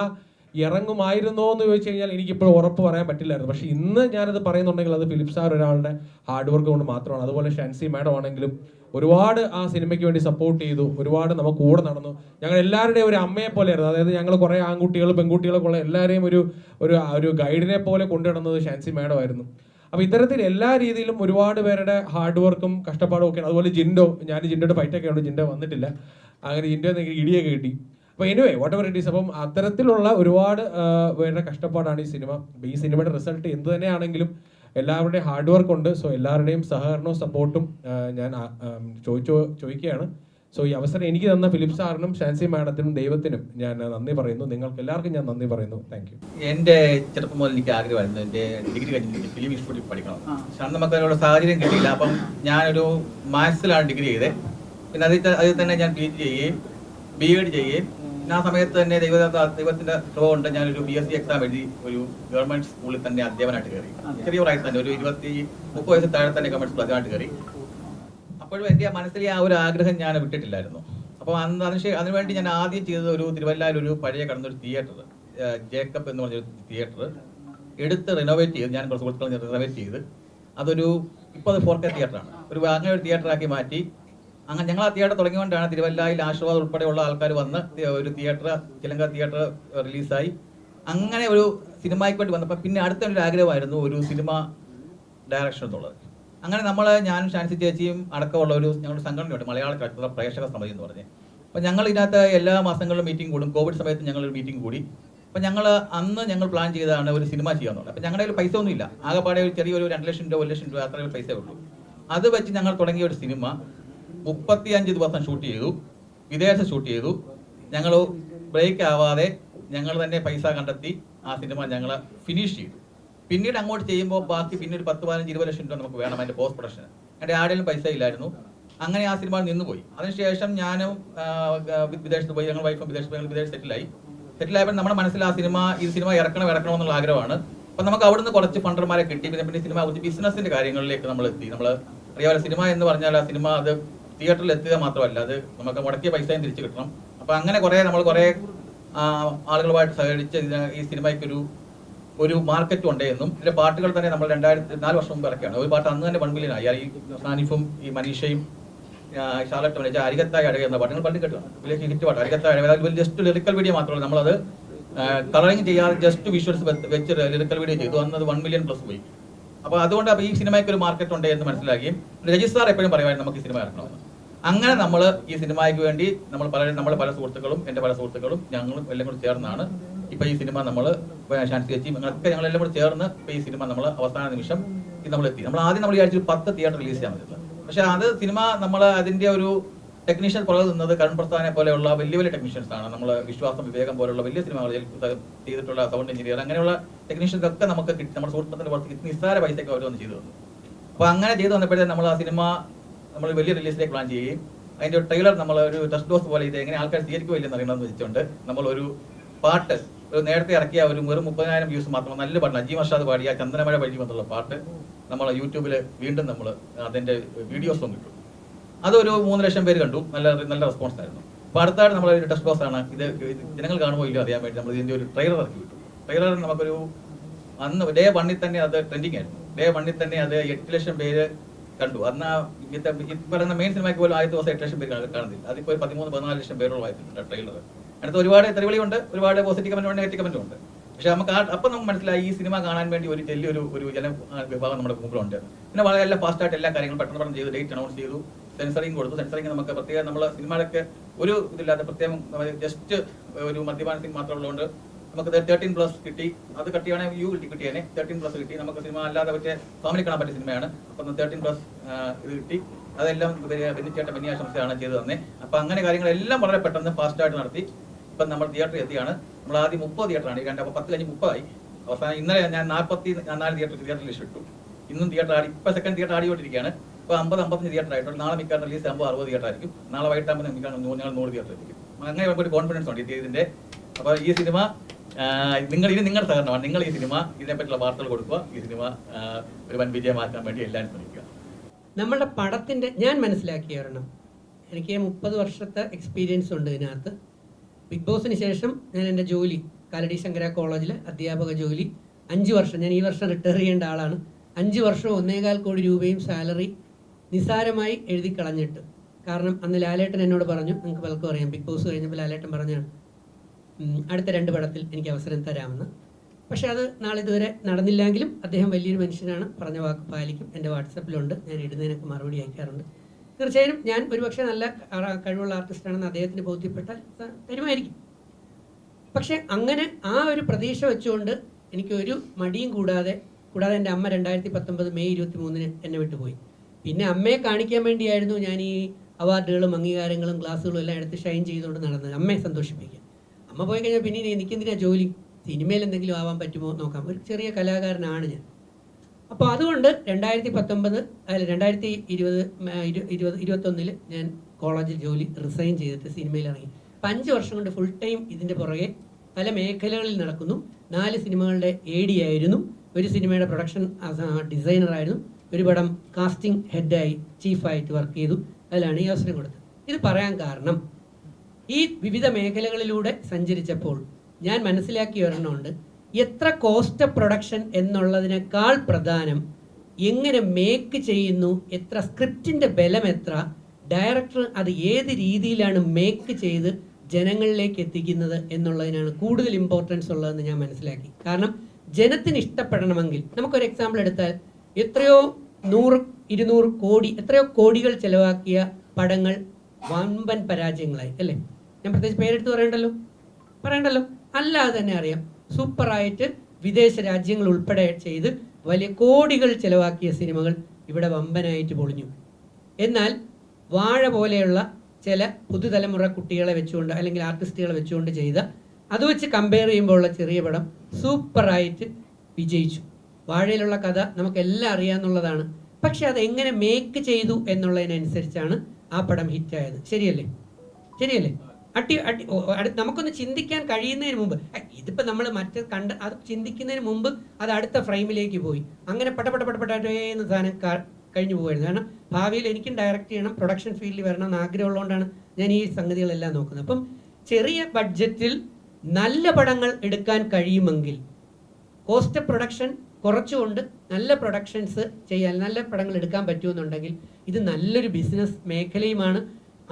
ഇറങ്ങുമായിരുന്നോ എന്ന് ചോദിച്ചു കഴിഞ്ഞാൽ എനിക്കിപ്പോൾ ഉറപ്പ് പറയാൻ പറ്റില്ലായിരുന്നു. പക്ഷേ ഇന്ന് ഞാനത് പറയുന്നുണ്ടെങ്കിൽ അത് ഫിലിപ്പ് സാർ ഒരാളുടെ ഹാർഡ് വർക്ക് കൊണ്ട് മാത്രമാണ്. അതുപോലെ ഷാൻസി മാഡം ആണെങ്കിലും ഒരുപാട് ആ സിനിമയ്ക്ക് വേണ്ടി സപ്പോർട്ട് ചെയ്തു, ഒരുപാട് നമുക്ക് കൂടെ നടന്നു. ഞങ്ങൾ എല്ലാവരുടെയും ഒരു അമ്മയെ പോലെയായിരുന്നു. അതായത് ഞങ്ങൾ കുറേ ആൺകുട്ടികൾ പെൺകുട്ടികളൊക്കെ ഉള്ള എല്ലാവരെയും ഒരു ഗൈഡിനെ പോലെ കൊണ്ടുനടന്നത് ഷാൻസി മാഡം ആയിരുന്നു. അപ്പോൾ ഇത്തരത്തിൽ എല്ലാ രീതിയിലും ഒരുപാട് പേരുടെ ഹാർഡ് വർക്കും കഷ്ടപ്പാടും ഒക്കെയാണ്. അതുപോലെ ഞാൻ ജിൻഡോയുടെ ഫൈറ്റൊക്കെ ഉണ്ട്, ജിൻഡോ വന്നിട്ടില്ല. അങ്ങനെ ജിൻഡോ ഇടിയൊക്കെ കിട്ടി. അപ്പോൾ anyway what ever it is, അപ്പം അത്തരത്തിലുള്ള ഒരുപാട് പേരുടെ കഷ്ടപ്പാടാണ് ഈ സിനിമ. ഈ സിനിമയുടെ റിസൾട്ട് എന്ത് തന്നെയാണെങ്കിലും എല്ലാവരുടെയും ഹാർഡ് വർക്ക് ഉണ്ട്. സോ എല്ലാവരുടെയും സഹകരണവും സപ്പോർട്ടും ഞാൻ ചോദിക്കുകയാണ്. സോ ഈ അവസരം എനിക്ക് തന്ന ഫിലിപ്പ് സാറിനും ഷാൻസി മാഡത്തിനും ദൈവത്തിനും ഞാൻ നന്ദി പറയുന്നു. നിങ്ങൾക്ക് എല്ലാവർക്കും ഞാൻ നന്ദി പറയുന്നു. Thank you. എൻ്റെ ചെറുപ്പം മുതൽ എനിക്ക് ആഗ്രഹമായിരുന്നു എൻ്റെ ഡിഗ്രി കഴിഞ്ഞിട്ട് ഫിലിം ഇൻസ്റ്റിറ്റ്യൂട്ടിൽ പഠിക്കണം. പക്ഷെ അന്ന് നമുക്ക് അതിനുള്ള സാഹചര്യം കിട്ടിയില്ല. അപ്പം ഞാനൊരു മാത്സിലാണ് ഡിഗ്രി ചെയ്തത്. പിന്നെ അതിൽ തന്നെ ഞാൻ PhD ചെയ്യുകയും B.Ed ചെയ്യുകയും പിന്നെ ആ സമയത്ത് തന്നെ ദൈവത്തിൻ്റെ ത്രോ കൊണ്ട് ഞാനൊരു BSc എക്സാം എഴുതി ഒരു ഗവൺമെൻറ് സ്കൂളിൽ തന്നെ അധ്യാപനമായിട്ട് കയറി. ചെറിയ പ്രായത്തിൽ തന്നെ ഒരു 20-30 വയസ്സ് താഴെ തന്നെ ഗവൺമെൻറ് സ്കൂൾ അധ്യാപനമായിട്ട് കയറി. അപ്പോഴും എൻ്റെ മനസ്സിലെ ആ ഒരു ആഗ്രഹം ഞാൻ വിട്ടിട്ടില്ലായിരുന്നു. അപ്പോൾ അതിനുവേണ്ടി ഞാൻ ആദ്യം ചെയ്തത് ഒരു തിരുവല്ലയിൽ ഒരു പഴയ കിടന്നൊരു തിയേറ്റർ, ജേക്കബ് എന്ന് പറഞ്ഞൊരു തിയേറ്റർ എടുത്ത് റിനോവേറ്റ് ചെയ്ത്, ഞാൻ കുറച്ച് സുഹൃത്തുക്കൾ റിനോവേറ്റ് ചെയ്ത് അതൊരു ഇപ്പോൾ അത് 4K തിയേറ്ററാണ്. അങ്ങനെ ഒരു തിയേറ്ററാക്കി മാറ്റി. അങ്ങനെ ഞങ്ങൾ ആ തിയേറ്റർ തുടങ്ങിക്കൊണ്ടാണ് തിരുവല്ലയിൽ ആശീർവാദ് ഉൾപ്പെടെയുള്ള ആൾക്കാർ വന്ന് ഒരു തിയേറ്റർ, ചിലങ്ക തിയേറ്റർ റിലീസായി. അങ്ങനെ ഒരു സിനിമയ്ക്ക് വേണ്ടി വന്നപ്പോൾ പിന്നെ അടുത്തൊരു ആഗ്രഹമായിരുന്നു ഒരു സിനിമ ഡയറക്ഷൻ എന്നുള്ളത്. അങ്ങനെ ഞാനും ഷാൻസി ചേച്ചിയും അടക്കമുള്ള ഞങ്ങളുടെ സംഘടനയുണ്ട്, മലയാള ചലച്ചിത്ര പ്രേക്ഷക സമിതി എന്ന് പറഞ്ഞ്. അപ്പോൾ ഞങ്ങൾ ഇതിനകത്ത് എല്ലാ മാസങ്ങളിലും മീറ്റിംഗ് കൂടും. കോവിഡ് സമയത്ത് ഞങ്ങളൊരു മീറ്റിംഗ് കൂടി. അപ്പോൾ ഞങ്ങൾ പ്ലാൻ ചെയ്തതാണ് ഒരു സിനിമ ചെയ്യാന്നുള്ളത്. അപ്പോൾ ഞങ്ങളുടെ കയ്യിൽ പൈസ ഒന്നുമില്ല, ആകെപ്പാടെ ഒരു ചെറിയൊരു 2 ലക്ഷം രൂപ 1 ലക്ഷം രൂപ അത്രയും പൈസ ഉള്ളൂ. അത് വെച്ച് ഞങ്ങൾ തുടങ്ങിയ ഒരു സിനിമ 35 ദിവസം ഷൂട്ട് ചെയ്തു, വിദേശത്ത് ഷൂട്ട് ചെയ്തു. ഞങ്ങൾ ബ്രേക്ക് ആവാതെ ഞങ്ങൾ തന്നെ പൈസ കണ്ടെത്തി ആ സിനിമ ഞങ്ങൾ ഫിനിഷ് ചെയ്തു. പിന്നീട് അങ്ങോട്ട് ചെയ്യുമ്പോൾ ബാക്കി പിന്നെ ഒരു 10-15-20 ലക്ഷം രൂപ നമുക്ക് വേണം അതിൻ്റെ പോസ്റ്റ് പ്രൊഡക്ഷൻ. എൻ്റെ ആരുടെയും പൈസ ഇല്ലായിരുന്നു. അങ്ങനെ ആ സിനിമ നിന്നുപോയി. അതിനുശേഷം ഞാനും വിദേശത്ത് പോയി, ഞങ്ങൾ വൈഫും വിദേശത്ത് സെറ്റിലായപ്പോൾ നമ്മുടെ മനസ്സിൽ ഈ സിനിമ ഇറക്കണം എന്നുള്ള ആഗ്രഹമാണ്. അപ്പം നമുക്ക് അവിടുന്ന് കുറച്ച് ഫണ്ടർമാരെ കിട്ടി. പിന്നെ സിനിമ ബിസിനസ്സിൻ്റെ കാര്യങ്ങളിലേക്ക് നമ്മൾ എത്തി. നമ്മൾ അറിയാമല്ലോ, സിനിമ എന്ന് പറഞ്ഞാൽ ആ സിനിമ അത് തിയേറ്ററിൽ എത്തുക മാത്രമല്ല, അത് നമുക്ക് മുടക്കിയ പൈസയും തിരിച്ചു കിട്ടണം. അപ്പം അങ്ങനെ നമ്മൾ കുറേ ആളുകളുമായിട്ട് സഹകരിച്ച് ഈ സിനിമയ്ക്കൊരു മാർക്കറ്റ് ഉണ്ടെന്നും ഇതിന്റെ പാട്ടുകൾ തന്നെ നമ്മൾ 2004 വർഷം മുമ്പ് ഇറക്കിയാണ്. ഒരു പാട്ട് അന്ന് തന്നെ 1 million ആയി. ഈ സാനിഫും ഈ മനീഷയും ഷാർലറ്റും അരികത്തായി അഴക എന്ന പാട്ട് നിങ്ങൾ പണ്ട് കേട്ടോ, വലിയ ഹിറ്റ് പാട്ട് അരികത്തായി അഴക. അത് ജസ്റ്റ് ലിറിക്കൽ വീഡിയോ മാത്രമല്ല, നമ്മളത് കളറിങ് ചെയ്യാതെ ജസ്റ്റ് വിഷ്വൽസ് വെച്ച് ലിറിക്കൽ വീഡിയോ ചെയ്തു. അന്ന് അത് 1 million+ പോയി. അപ്പോൾ അതുകൊണ്ട് ഈ സിനിമയ്ക്ക് ഒരു മാർക്കറ്റ് ഉണ്ട് എന്ന് മനസ്സിലാക്കുകയും രജിത് സാർ എപ്പോഴും പറയുമായിരുന്നു നമുക്ക് ഈ സിനിമ ഇറക്കണമെന്ന്. അങ്ങനെ നമ്മൾ ഈ സിനിമയ്ക്ക് വേണ്ടി നമ്മൾ പല സുഹൃത്തുക്കളും, എൻ്റെ പല സുഹൃത്തുക്കളും ഞങ്ങളും എല്ലാം കൂടി ചേർന്നാണ് ഇപ്പോൾ ഈ സിനിമ ഷാൻസി ചേച്ചി ഞങ്ങളെല്ലാം കൂടി ചേർന്ന് ഇപ്പോൾ ഈ സിനിമ അവസാന നിമിഷം നമ്മളെത്തി. ആദ്യം വിചാരിച്ചു 10 തിയേറ്റർ റിലീസ് ചെയ്യാൻ പറ്റുന്നത്. പക്ഷേ അത് സിനിമ അതിൻ്റെ ഒരു ടെക്നീഷ്യൻ പുറകെ നിന്നത് കരുൺ പ്രസ്ഥാനെ പോലെയുള്ള വലിയ ടെക്നീഷ്യൻസ് ആണ്. നമ്മൾ വിശ്വാസം, വിവേകം പോലുള്ള വലിയ സിനിമകൾ ചെയ്തിട്ടുള്ള സൗണ്ട് എഞ്ചിനീയർ, അങ്ങനെയുള്ള ടെക്നീഷ്യൻസ് ഒക്കെ നമുക്ക് കിട്ടി. നമ്മുടെ സുഹൃത്തുക്കളുടെ പുറത്ത് നിസ്സാര പൈസയൊക്കെ അവർ വന്ന് ചെയ്തു തന്നു. അപ്പോൾ അങ്ങനെ ചെയ്തു വന്നപ്പോഴത്തേക്കും നമ്മൾ ആ സിനിമ വലിയ റിലീസിലേക്ക് പ്ലാൻ ചെയ്യുകയും അതിൻ്റെ ഒരു ട്രെയിലർ ഒരു ടെസ്റ്റ് ഡോസ് പോലെ ഇത് എങ്ങനെ ആൾക്കാർ സ്വീകരിക്കുമോ ഇല്ലെന്ന് അറിയണമെന്ന് വെച്ചുകൊണ്ട് നമ്മളൊരു പാട്ട് നേരത്തെ ഇറക്കിയ വെറും 30,000 വ്യൂസ് മാത്രം നല്ല പാട്ട്, അജീം അർഷാദ് പാടിയ ചന്ദനമഴ വഴി എന്നുള്ള പാട്ട് നമ്മൾ യൂട്യൂബിൽ വീണ്ടും അതിൻ്റെ വീഡിയോസും കിട്ടും. അതൊരു 3 ലക്ഷം പേര് കണ്ടു. നല്ല റെസ്പോൺസ് ആയിരുന്നു. അപ്പോൾ അടുത്തായിട്ട് നമ്മളൊരു ടെസ്റ്റ് ഡോസ് ആണ്. ഇത് ജനങ്ങൾ കാണുമോ ഇല്ലോ അറിയാൻ വേണ്ടി നമ്മൾ ഇതിൻ്റെ ഒരു ട്രെയിലർ ഇറക്കി വിട്ടു. ട്രെയിലർ നമുക്കൊരു അന്ന് Day 1 തന്നെ അത് ട്രെൻഡിങ് ആയിരുന്നു. Day 1 തന്നെ അത് 8 ലക്ഷം പേര് കണ്ടു. അന്ന് പറയുന്ന മെയിൻ സിനിമയ്ക്ക് പോലും ആദ്യത്തെ ദിവസം 8 ലക്ഷം പേര് കാണുന്നില്ല. അതിപ്പോൾ 13-14 ലക്ഷം പേരോളമായിട്ടുണ്ട് ട്രെയിലർ. അടുത്ത് ഒരുപാട് തെറിവിളിയുണ്ട്, ഒരുപാട് പോസിറ്റീവ് കമൻറ്റും ഉണ്ട്, നെഗറ്റീവ് കമൻറ്റും ഉണ്ട്. പക്ഷെ നമുക്ക് അപ്പം നമുക്ക് മനസ്സിലായി ഈ സിനിമ കാണാൻ വേണ്ടി ഒരു ഒരു ജന വിഭാഗം നമ്മുടെ മുമ്പിലുണ്ട്. പിന്നെ വളരെ എല്ലാം ഫാസ്റ്റായിട്ട് എല്ലാ കാര്യങ്ങളും പെട്ടെന്ന് ചെയ്തു, ഡേറ്റ് അനൗൺസ് ചെയ്തു, സെൻസറിങ് കൊടുത്തു. സെൻസറിങ് നമുക്ക് പ്രത്യേകം നമ്മൾ സിനിമകളൊക്കെ ഒരു ഇതില്ലാതെ പ്രത്യേകം ജസ്റ്റ് ഒരു മദ്യപാനത്തിന് മാത്രമുള്ളതുകൊണ്ട് നമുക്ക് 13+ കിട്ടി. അത് കട്ടിയാണെങ്കിൽ കിട്ടിയേനെ 13+ കിട്ടി. നമുക്ക് സിനിമ അല്ലാതെ പറ്റിയ ഫാമിലി കാണാൻ പറ്റിയ സിനിമയാണ്. അപ്പം 13+ ഇത് കിട്ടി. അതെല്ലാം ബെന്നിച്ചേട്ടൻ ബെന്നിയാശംസയാണ് ചെയ്തു തന്നെ. അപ്പം അങ്ങനെ കാര്യങ്ങളെല്ലാം വളരെ പെട്ടെന്ന് ഫാസ്റ്റായിട്ട് നടത്തി. ഇപ്പം നമ്മൾ തിയേറ്ററിൽ എത്തിയാണ്. നമ്മൾ ആദ്യം 30 തിയേറ്ററാണ്, ഈ 10 കഴിഞ്ഞ് 30 ആയി. അവസാനം ഇന്നലെ ഞാൻ 44 തിയേറ്ററിൽ ലിസ്റ്റ് ഇട്ടു. ഇന്നും തിയേറ്റർ ആടി, ഇപ്പം സെക്കൻഡ് തിയേറ്റർ ആടിക്കൊണ്ടിരിക്കുകയാണ്. ഇപ്പോൾ 50-55 തിയേറ്റർ ആയിട്ടുണ്ട്. നാളെ മിക്കാൻ റിലീസ് 50-60 തിയേറ്റർ ആയിരിക്കും. നാളെ വൈകിട്ടാകുമ്പോൾ ഞങ്ങൾ 100 തിയേറ്റർ ആയിരിക്കും. അങ്ങനെ നമുക്കൊരു കോൺഫിഡൻസ് ഉണ്ട് ഇതിൻ്റെ. അപ്പോൾ ഈ സിനിമ നിങ്ങളുടെ സഹകരണമാണ്. നിങ്ങൾ ഈ സിനിമ ഇതിനെപ്പറ്റിയുള്ള വാർത്തകൾ കൊടുക്കുക. ഈ സിനിമ ഒരു വൻ വിജയമാക്കാൻ വേണ്ടി എല്ലാവരും ശ്രമിക്കുക. നമ്മുടെ പടത്തിൻ്റെ ഞാൻ മനസ്സിലാക്കിയ ഒരെണ്ണം, എനിക്ക് 30 വർഷത്തെ എക്സ്പീരിയൻസ് ഉണ്ട് ഇതിനകത്ത്. ബിഗ് ബോസിന് ശേഷം ഞാൻ എൻ്റെ ജോലി കാലടി ശങ്കര കോളേജിൽ അധ്യാപക ജോലി 5 വർഷം, ഞാൻ ഈ വർഷം റിട്ടയർ ചെയ്യേണ്ട ആളാണ്. 5 വർഷം 1.25 കോടി രൂപയും സാലറി നിസാരമായി എഴുതി കളഞ്ഞിട്ട്. കാരണം അന്ന് ലാലേട്ടൻ എന്നോട് പറഞ്ഞു, നിങ്ങൾക്ക് പലർക്കും അറിയാം, ബിഗ് ബോസ് കഴിഞ്ഞപ്പോൾ ലാലേട്ടൻ പറഞ്ഞാണ് അടുത്ത 2 പടത്തിൽ എനിക്ക് അവസരം തരാമെന്ന്. പക്ഷേ അത് നാളിതുവരെ നടന്നില്ലെങ്കിലും അദ്ദേഹം വലിയൊരു മനുഷ്യനാണ്, പറഞ്ഞ വാക്ക് പാലിക്കും. എൻ്റെ വാട്സപ്പിലുണ്ട്, ഞാൻ ഇടുന്നതിനൊക്കെ മറുപടി അയക്കാറുണ്ട്. തീർച്ചയായും ഞാൻ ഒരുപക്ഷെ നല്ല കഴിവുള്ള ആർട്ടിസ്റ്റാണെന്ന് അദ്ദേഹത്തിന് ബോധ്യപ്പെട്ടാൽ തരുമായിരിക്കും. പക്ഷെ അങ്ങനെ ആ ഒരു പ്രതീക്ഷ വെച്ചുകൊണ്ട് എനിക്ക് ഒരു മടിയും കൂടാതെ എൻ്റെ അമ്മ 2019 മെയ് 23 എന്നെ വിട്ടുപോയി. പിന്നെ അമ്മയെ കാണിക്കാൻ വേണ്ടിയായിരുന്നു ഞാൻ ഈ അവാർഡുകളും അംഗീകാരങ്ങളും ക്ലാസ്സുകളും എല്ലാം എടുത്ത് ഷൈൻ ചെയ്തുകൊണ്ട് നടന്നത്, അമ്മയെ സന്തോഷിപ്പിക്കാൻ. അമ്മ പോയി കഴിഞ്ഞാൽ പിന്നെ എനിക്കെന്തിനാ ജോലി, സിനിമയിൽ എന്തെങ്കിലും ആവാൻ പറ്റുമോ നോക്കാം, ഒരു ചെറിയ കലാകാരനാണ് ഞാൻ. അപ്പോൾ അതുകൊണ്ട് 2021 ഞാൻ കോളേജിൽ ജോലി റിസൈൻ ചെയ്തിട്ട് സിനിമയിൽ ഇറങ്ങി. 5 വർഷം കൊണ്ട് ഫുൾ ടൈം ഇതിൻ്റെ പുറകെ പല മേഖലകളിൽ നടക്കുന്നു. 4 സിനിമകളുടെ AD ആയിരുന്നു, ഒരു സിനിമയുടെ പ്രൊഡക്ഷൻ ഡിസൈനറായിരുന്നു, ഒരു പടം കാസ്റ്റിംഗ് ഹെഡായി ചീഫായിട്ട് വർക്ക് ചെയ്തു. അതിലാണ് ഈ അവസരം കൊടുത്തത്. ഇത് പറയാൻ കാരണം ഈ വിവിധ മേഖലകളിലൂടെ സഞ്ചരിച്ചപ്പോൾ ഞാൻ മനസ്സിലാക്കിയ ഒരെണ്ണമുണ്ട്. എത്ര കോസ്റ്റ് ഓഫ് പ്രൊഡക്ഷൻ എന്നുള്ളതിനേക്കാൾ പ്രധാനം എങ്ങനെ മേക്ക് ചെയ്യുന്നു, എത്ര സ്ക്രിപ്റ്റിൻ്റെ ബലം എത്ര, ഡയറക്ടർ അത് ഏത് രീതിയിലാണ് മേക്ക് ചെയ്ത് ജനങ്ങളിലേക്ക് എത്തിക്കുന്നത് എന്നുള്ളതിനാണ് കൂടുതൽ ഇമ്പോർട്ടൻസ് ഉള്ളതെന്ന് ഞാൻ മനസ്സിലാക്കി. കാരണം ജനത്തിന് ഇഷ്ടപ്പെടണമെങ്കിൽ നമുക്കൊരു എക്സാമ്പിൾ എടുത്താൽ എത്രയോ 100-200 കോടി എത്രയോ കോടികൾ ചെലവാക്കിയ പടങ്ങൾ വമ്പൻ പരാജയങ്ങളായി അല്ലേ? ഞാൻ പ്രത്യേകിച്ച് പേരെടുത്ത് പറയണ്ടല്ലോ. അല്ലാതെ തന്നെ അറിയാം, സൂപ്പറായിട്ട് വിദേശ രാജ്യങ്ങൾ ഉൾപ്പെടെ ചെയ്ത് വലിയ കോടികൾ ചെലവാക്കിയ സിനിമകൾ ഇവിടെ വമ്പനായിട്ട് പൊളിഞ്ഞു. എന്നാൽ വാഴ പോലെയുള്ള ചില പുതുതലമുറ കുട്ടികളെ വെച്ചുകൊണ്ട് അല്ലെങ്കിൽ ആർട്ടിസ്റ്റുകളെ വെച്ചുകൊണ്ട് ചെയ്ത അത് വെച്ച് കമ്പയർ ചെയ്യുമ്പോൾ ഉള്ള ചെറിയ പടം സൂപ്പറായിട്ട് വിജയിച്ചു. വാഴയിലുള്ള കഥ നമുക്കെല്ലാം അറിയാമെന്നുള്ളതാണ്. പക്ഷെ അത് എങ്ങനെ മേക്ക് ചെയ്തു എന്നുള്ളതിനനുസരിച്ചാണ് ആ പടം ഹിറ്റായത്. ശരിയല്ലേ? നമുക്കൊന്ന് ചിന്തിക്കാൻ കഴിയുന്നതിന് മുമ്പ്, ഇതിപ്പോൾ നമ്മൾ മറ്റേ അത് ചിന്തിക്കുന്നതിന് മുമ്പ് അത് അടുത്ത ഫ്രെയിമിലേക്ക് പോയി. അങ്ങനെ പടപെട്ടേന്ന് സാധനം കഴിഞ്ഞു പോകുമായിരുന്നു. കാരണം ഭാവിയിൽ എനിക്കും ഡയറക്റ്റ് ചെയ്യണം, പ്രൊഡക്ഷൻ ഫീൽഡിൽ വരണം എന്ന് ആഗ്രഹമുള്ളതുകൊണ്ടാണ് ഞാൻ ഈ സംഗതികളെല്ലാം നോക്കുന്നത്. അപ്പം ചെറിയ ബഡ്ജറ്റിൽ നല്ല പടങ്ങൾ എടുക്കാൻ കഴിയുമെങ്കിൽ, കോസ്റ്റ് പ്രൊഡക്ഷൻ കുറച്ചുകൊണ്ട് നല്ല പ്രൊഡക്ഷൻസ് ചെയ്യാൻ, നല്ല പടങ്ങൾ എടുക്കാൻ പറ്റുമെന്നുണ്ടെങ്കിൽ ഇത് നല്ലൊരു ബിസിനസ് മേഖലയുമാണ്.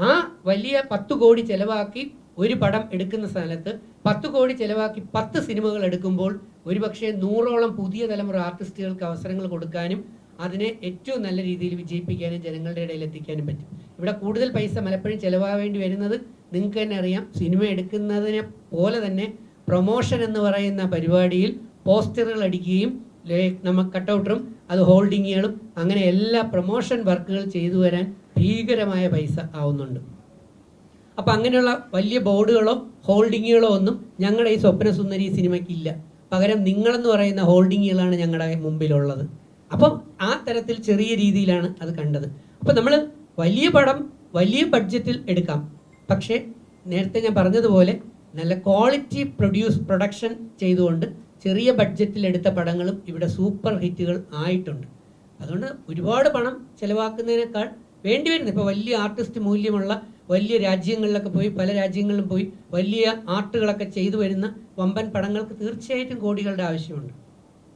ആ വലിയ 10 കോടി ചെലവാക്കി ഒരു പടം എടുക്കുന്ന സ്ഥലത്ത് 10 കോടി ചെലവാക്കി 10 സിനിമകൾ എടുക്കുമ്പോൾ ഒരുപക്ഷെ 100ഓളം പുതിയ തലമുറ ആർട്ടിസ്റ്റുകൾക്ക് അവസരങ്ങൾ കൊടുക്കാനും അതിനെ ഏറ്റവും നല്ല രീതിയിൽ വിജയിപ്പിക്കാനും ജനങ്ങളുടെ ഇടയിൽ എത്തിക്കാനും പറ്റും. ഇവിടെ കൂടുതൽ പൈസ പലപ്പോഴും ചിലവാകേണ്ടി വരുന്നത് നിങ്ങൾക്ക് തന്നെ അറിയാം. സിനിമ എടുക്കുന്നതിനെ പോലെ തന്നെ പ്രൊമോഷൻ എന്ന് പറയുന്ന പരിപാടിയിൽ പോസ്റ്ററുകൾ അടിക്കുകയും നമ്മൾ കട്ടൗട്ടറും അത് ഹോൾഡിങ്ങുകളും അങ്ങനെ എല്ലാ പ്രൊമോഷൻ വർക്കുകൾ ചെയ്തു വരാൻ ഭീകരമായ പൈസ ആവുന്നുണ്ട്. അപ്പം അങ്ങനെയുള്ള വലിയ ബോർഡുകളോ ഹോൾഡിങ്ങുകളോ ഒന്നും ഞങ്ങളുടെ ഈ സ്വപ്നസുന്ദരി സിനിമയ്ക്കില്ല. പകരം നിങ്ങളെന്ന് പറയുന്ന ഹോൾഡിങ്ങുകളാണ് ഞങ്ങളുടെ മുമ്പിലുള്ളത്. അപ്പം ആ തരത്തിൽ ചെറിയ രീതിയിലാണ് അത് കണ്ടത്. അപ്പം നമ്മൾ വലിയ പടം വലിയ ബഡ്ജറ്റിൽ എടുക്കാം, പക്ഷേ നേരത്തെ ഞാൻ പറഞ്ഞതുപോലെ നല്ല ക്വാളിറ്റി പ്രൊഡക്ഷൻ ചെയ്തുകൊണ്ട് ചെറിയ ബഡ്ജറ്റിൽ എടുത്ത പടങ്ങളും ഇവിടെ സൂപ്പർ ഹിറ്റുകൾ ആയിട്ടുണ്ട്. അതുകൊണ്ട് ഒരുപാട് പണം ചിലവാക്കുന്നതിനേക്കാൾ വേണ്ടി വരുന്നത്, ഇപ്പോൾ വലിയ ആർട്ടിസ്റ്റ് മൂല്യമുള്ള വലിയ രാജ്യങ്ങളിലൊക്കെ പോയി, പല രാജ്യങ്ങളിലും പോയി വലിയ ആർട്ടുകളൊക്കെ ചെയ്തു വരുന്ന വമ്പൻ പടങ്ങൾക്ക് തീർച്ചയായിട്ടും കോടികളുടെ ആവശ്യമുണ്ട്.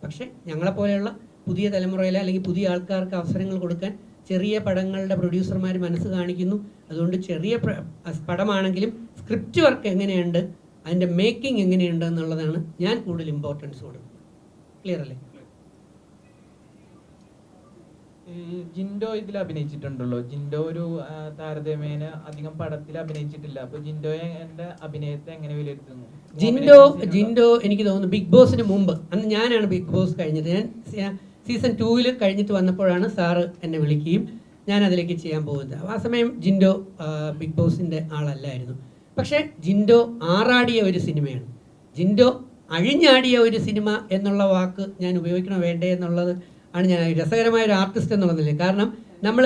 പക്ഷേ ഞങ്ങളെപ്പോലെയുള്ള പുതിയ തലമുറയിലെ അല്ലെങ്കിൽ പുതിയ ആൾക്കാർക്ക് അവസരങ്ങൾ കൊടുക്കാൻ ചെറിയ പടങ്ങളുടെ പ്രൊഡ്യൂസർമാർ മനസ്സ് കാണിക്കുന്നു. അതുകൊണ്ട് ചെറിയ പടമാണെങ്കിലും സ്ക്രിപ്റ്റ് വർക്ക് എങ്ങനെയുണ്ട്, അതിൻ്റെ മേക്കിംഗ് എങ്ങനെയുണ്ട് എന്നുള്ളതാണ് ഞാൻ കൂടുതൽ ഇമ്പോർട്ടൻസ് കൊടുക്കുന്നത്. ക്ലിയർ അല്ലേ? ജിൻഡോ ഇതിൽ അഭിനയിച്ചിട്ടുണ്ടല്ലോ. ജിൻഡോ ഒരു താരതമ്യേന അധികം പടത്തിൽ അഭിനയിച്ചിട്ടില്ല. അപ്പൊ ജിൻഡോയെ എന്റെ അഭിനയത്തെ എങ്ങനെ വിലയിരുത്തുന്നു? ജിൻഡോ എനിക്ക് തോന്നുന്നു ബിഗ് ബോസിന് മുമ്പ്, അന്ന് ഞാനാണ് ബിഗ് ബോസ് കഴിഞ്ഞത്, ഞാൻ സീസൺ 2 കഴിഞ്ഞിട്ട് വന്നപ്പോഴാണ് സാറ് എന്നെ വിളിക്കുകയും ഞാൻ അതിലേക്ക് ചെയ്യാൻ പോകുന്നത്. ആ സമയം ജിൻഡോ ബിഗ് ബോസിൻ്റെ ആളല്ലായിരുന്നു. പക്ഷേ ജിൻഡോ ആറാടിയ ഒരു സിനിമയാണ്. ജിൻഡോ അഴിഞ്ഞാടിയ ഒരു സിനിമ എന്നുള്ള വാക്ക് ഞാൻ ഉപയോഗിക്കണോ വേണ്ടേ എന്നുള്ളത് ആണ് ഞാൻ രസകരമായ ഒരു ആർട്ടിസ്റ്റ് എന്നുള്ളതില്ല. കാരണം നമ്മൾ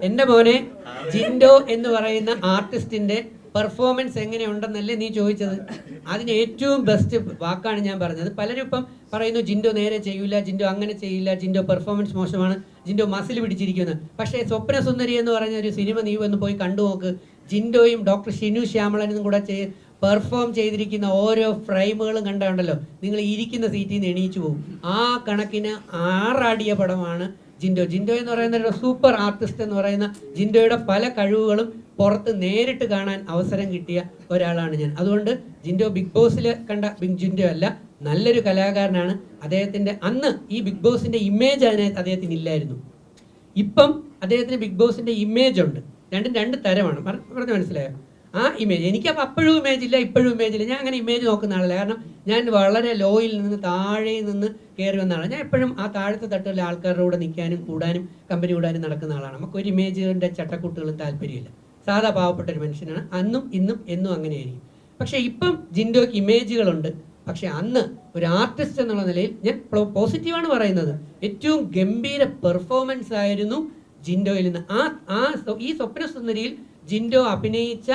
എൻ്റെ മോനെ ജിൻഡോ എന്ന് പറയുന്ന ആർട്ടിസ്റ്റിൻ്റെ പെർഫോമൻസ് എങ്ങനെയുണ്ടെന്നല്ലേ നീ ചോദിച്ചത്. അതിന് ഏറ്റവും ബെസ്റ്റ് വാക്കാണ് ഞാൻ പറഞ്ഞത്. പലരും ഇപ്പം പറയുന്നു ജിൻഡോ നേരെ ചെയ്യൂല, ജിൻഡോ അങ്ങനെ ചെയ്യില്ല, ജിൻഡോ പെർഫോമൻസ് മോശമാണ്, ജിൻഡോ മസിൽ പിടിച്ചിരിക്കുന്നത്. പക്ഷേ സ്വപ്ന സുന്ദരി എന്ന് പറഞ്ഞ ഒരു സിനിമ നീ വന്ന് പോയി കണ്ടു നോക്ക്. ജിൻഡോയും ഡോക്ടർ ഷിനു ശ്യാമളനും കൂടെ പെർഫോം ചെയ്തിരിക്കുന്ന ഓരോ ഫ്രെയിമുകളും കണ്ടുണ്ടല്ലോ, നിങ്ങൾ ഇരിക്കുന്ന സീറ്റിൽ നിന്ന് എണീച്ചു പോകും. ആ കണക്കിന് ആറാടിയ പടമാണ് ജിൻഡോ. ജിൻഡോ എന്ന് പറയുന്ന ഒരു സൂപ്പർ ആർട്ടിസ്റ്റ് എന്ന് പറയുന്ന ജിൻഡോയുടെ പല കഴിവുകളും പുറത്ത് നേരിട്ട് കാണാൻ അവസരം കിട്ടിയ ഒരാളാണ് ഞാൻ. അതുകൊണ്ട് ജിൻഡോ ബിഗ് ബോസിൽ കണ്ട ജിൻഡോ അല്ല, നല്ലൊരു കലാകാരനാണ്. അദ്ദേഹത്തിൻ്റെ അന്ന് ഈ ബിഗ് ബോസിൻ്റെ ഇമേജ് അതിനകത്ത് അദ്ദേഹത്തിന് ഇല്ലായിരുന്നു. ഇപ്പം അദ്ദേഹത്തിന് ബിഗ് ബോസിൻ്റെ ഇമേജ് ഉണ്ട്. രണ്ടും രണ്ട് തരമാണ്. പറഞ്ഞ് മനസ്സിലായോ? ആ ഇമേജ് എനിക്കപ്പോൾ അപ്പോഴും ഇമേജ് ഇല്ല, ഇപ്പോഴും ഇമേജ് ഇല്ല. ഞാൻ അങ്ങനെ ഇമേജ് നോക്കുന്ന ആളല്ല. കാരണം ഞാൻ വളരെ ലോയിൽ നിന്ന് താഴെ നിന്ന് കയറി വന്ന ആളാണ്. ഞാൻ എപ്പോഴും ആ താഴത്തെ തട്ടുള്ള ആൾക്കാരുടെ കൂടെ നിൽക്കാനും കൂടാനും കമ്പനി കൂടാനും നടക്കുന്ന ആളാണ്. നമുക്കൊരു ഇമേജിൻ്റെ ചട്ടക്കൂട്ടുകളും താല്പര്യമില്ല. സാധാ പാവപ്പെട്ട ഒരു മനുഷ്യനാണ്. അന്നും ഇന്നും എന്നും അങ്ങനെയായിരിക്കും. പക്ഷേ ഇപ്പം ജിൻഡോയ്ക്ക് ഇമേജുകളുണ്ട്. പക്ഷെ അന്ന് ഒരു ആർട്ടിസ്റ്റ് എന്നുള്ള നിലയിൽ ഞാൻ പോസിറ്റീവാണ് പറയുന്നത്. ഏറ്റവും ഗംഭീര പെർഫോമൻസ് ആയിരുന്നു ജിൻഡോയിൽ നിന്ന്. ഈ സ്വപ്ന സുന്ദരിയിൽ ജിൻഡോ അഭിനയിച്ച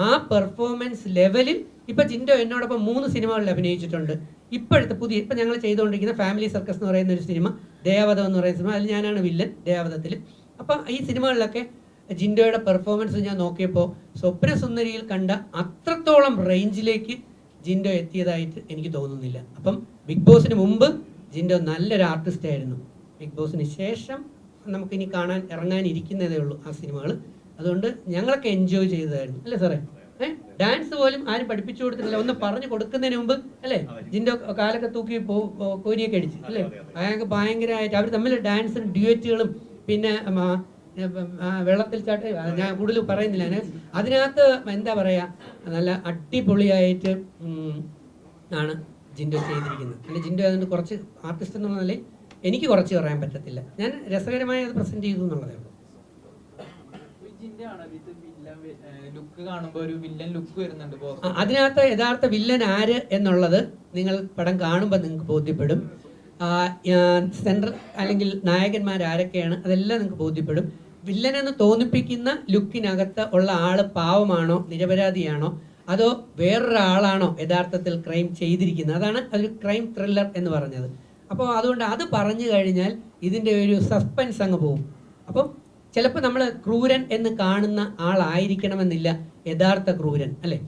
ആ പെർഫോമൻസ് ലെവലിൽ ഇപ്പം ജിൻഡോ എന്നോടൊപ്പം 3 സിനിമകളിൽ അഭിനയിച്ചിട്ടുണ്ട്. ഇപ്പോഴത്തെ ഇപ്പം ഞങ്ങൾ ചെയ്തുകൊണ്ടിരിക്കുന്ന ഫാമിലി സർക്കസ് എന്ന് പറയുന്ന ഒരു സിനിമ, ദേവതം എന്ന് പറയുന്ന സിനിമ, അതിൽ ഞാനാണ് വില്ലൻ ദേവതത്തിൽ. അപ്പം ഈ സിനിമകളിലൊക്കെ ജിൻഡോയുടെ പെർഫോമൻസ് ഞാൻ നോക്കിയപ്പോൾ സ്വപ്ന സുന്ദരിയിൽ കണ്ട അത്രത്തോളം റേഞ്ചിലേക്ക് ജിൻഡോ എത്തിയതായിട്ട് എനിക്ക് തോന്നുന്നില്ല. അപ്പം ബിഗ് ബോസിന് മുമ്പ് ജിൻഡോ നല്ലൊരു ആർട്ടിസ്റ്റ് ആയിരുന്നു. ബിഗ് ബോസിന് ശേഷം നമുക്കിനി ഇറങ്ങാനിരിക്കുന്നതേ ഉള്ളൂ ആ സിനിമകൾ. അതുകൊണ്ട് ഞങ്ങളൊക്കെ എൻജോയ് ചെയ്തതായിരുന്നു അല്ലേ സാറേ? ഡാൻസ് പോലും ആരും പഠിപ്പിച്ചു കൊടുത്തിട്ടില്ല. ഒന്ന് പറഞ്ഞു കൊടുക്കുന്നതിന് മുമ്പ് അല്ലേ ജിൻഡോ കാലൊക്കെ തൂക്കി കോരിയൊക്കെ അടിച്ചു അല്ലേ? ഭയങ്കരമായിട്ട് അവർ തമ്മിൽ ഡാൻസും ഡ്യുവറ്റുകളും പിന്നെ വെള്ളത്തിൽ ചാട്ട് ഞാൻ കൂടുതൽ പറയുന്നില്ല. അതിനകത്ത് എന്താ പറയുക, നല്ല അടിപൊളിയായിട്ട് ആണ് ജിൻഡോ ചെയ്തിരിക്കുന്നത്. അല്ലെ ജിൻഡോ അതുകൊണ്ട് കുറച്ച് ആർട്ടിസ്റ്റ് എന്നുള്ള നിലയിൽ എനിക്ക് കുറച്ച് പറയാൻ പറ്റത്തില്ല. ഞാൻ രസകരമായി അത് പ്രസന്റ് ചെയ്തു എന്നുള്ളതേ ഉള്ളൂ. അതിനകത്ത് യഥാർത്ഥ വില്ലൻ ആര് എന്നുള്ളത് നിങ്ങൾ പടം കാണുമ്പോൾ നിങ്ങൾക്ക് ബോധ്യപ്പെടും. സെൻട്രൽ അല്ലെങ്കിൽ നായകന്മാർ ആരൊക്കെയാണ് അതെല്ലാം നിങ്ങൾക്ക് ബോധ്യപ്പെടും. വില്ലനെന്ന് തോന്നിപ്പിക്കുന്ന ലുക്കിനകത്ത് ഉള്ള ആള് പാവമാണോ നിരപരാധിയാണോ അതോ വേറൊരാളാണോ യഥാർത്ഥത്തിൽ ക്രൈം ചെയ്തിരിക്കുന്നത്? അതാണ് ഒരു ക്രൈം ത്രില്ലർ എന്ന് പറഞ്ഞത്. അപ്പോൾ അതുകൊണ്ട് അത് പറഞ്ഞു കഴിഞ്ഞാൽ ഇതിൻ്റെ ഒരു സസ്പെൻസ് അങ്ങ് പോകും. അപ്പം ചിലപ്പോൾ നമ്മൾ ക്രൂരൻ എന്ന് കാണുന്ന ആളായിരിക്കണമെന്നില്ല യഥാർത്ഥ ക്രൂരൻ അല്ലേ?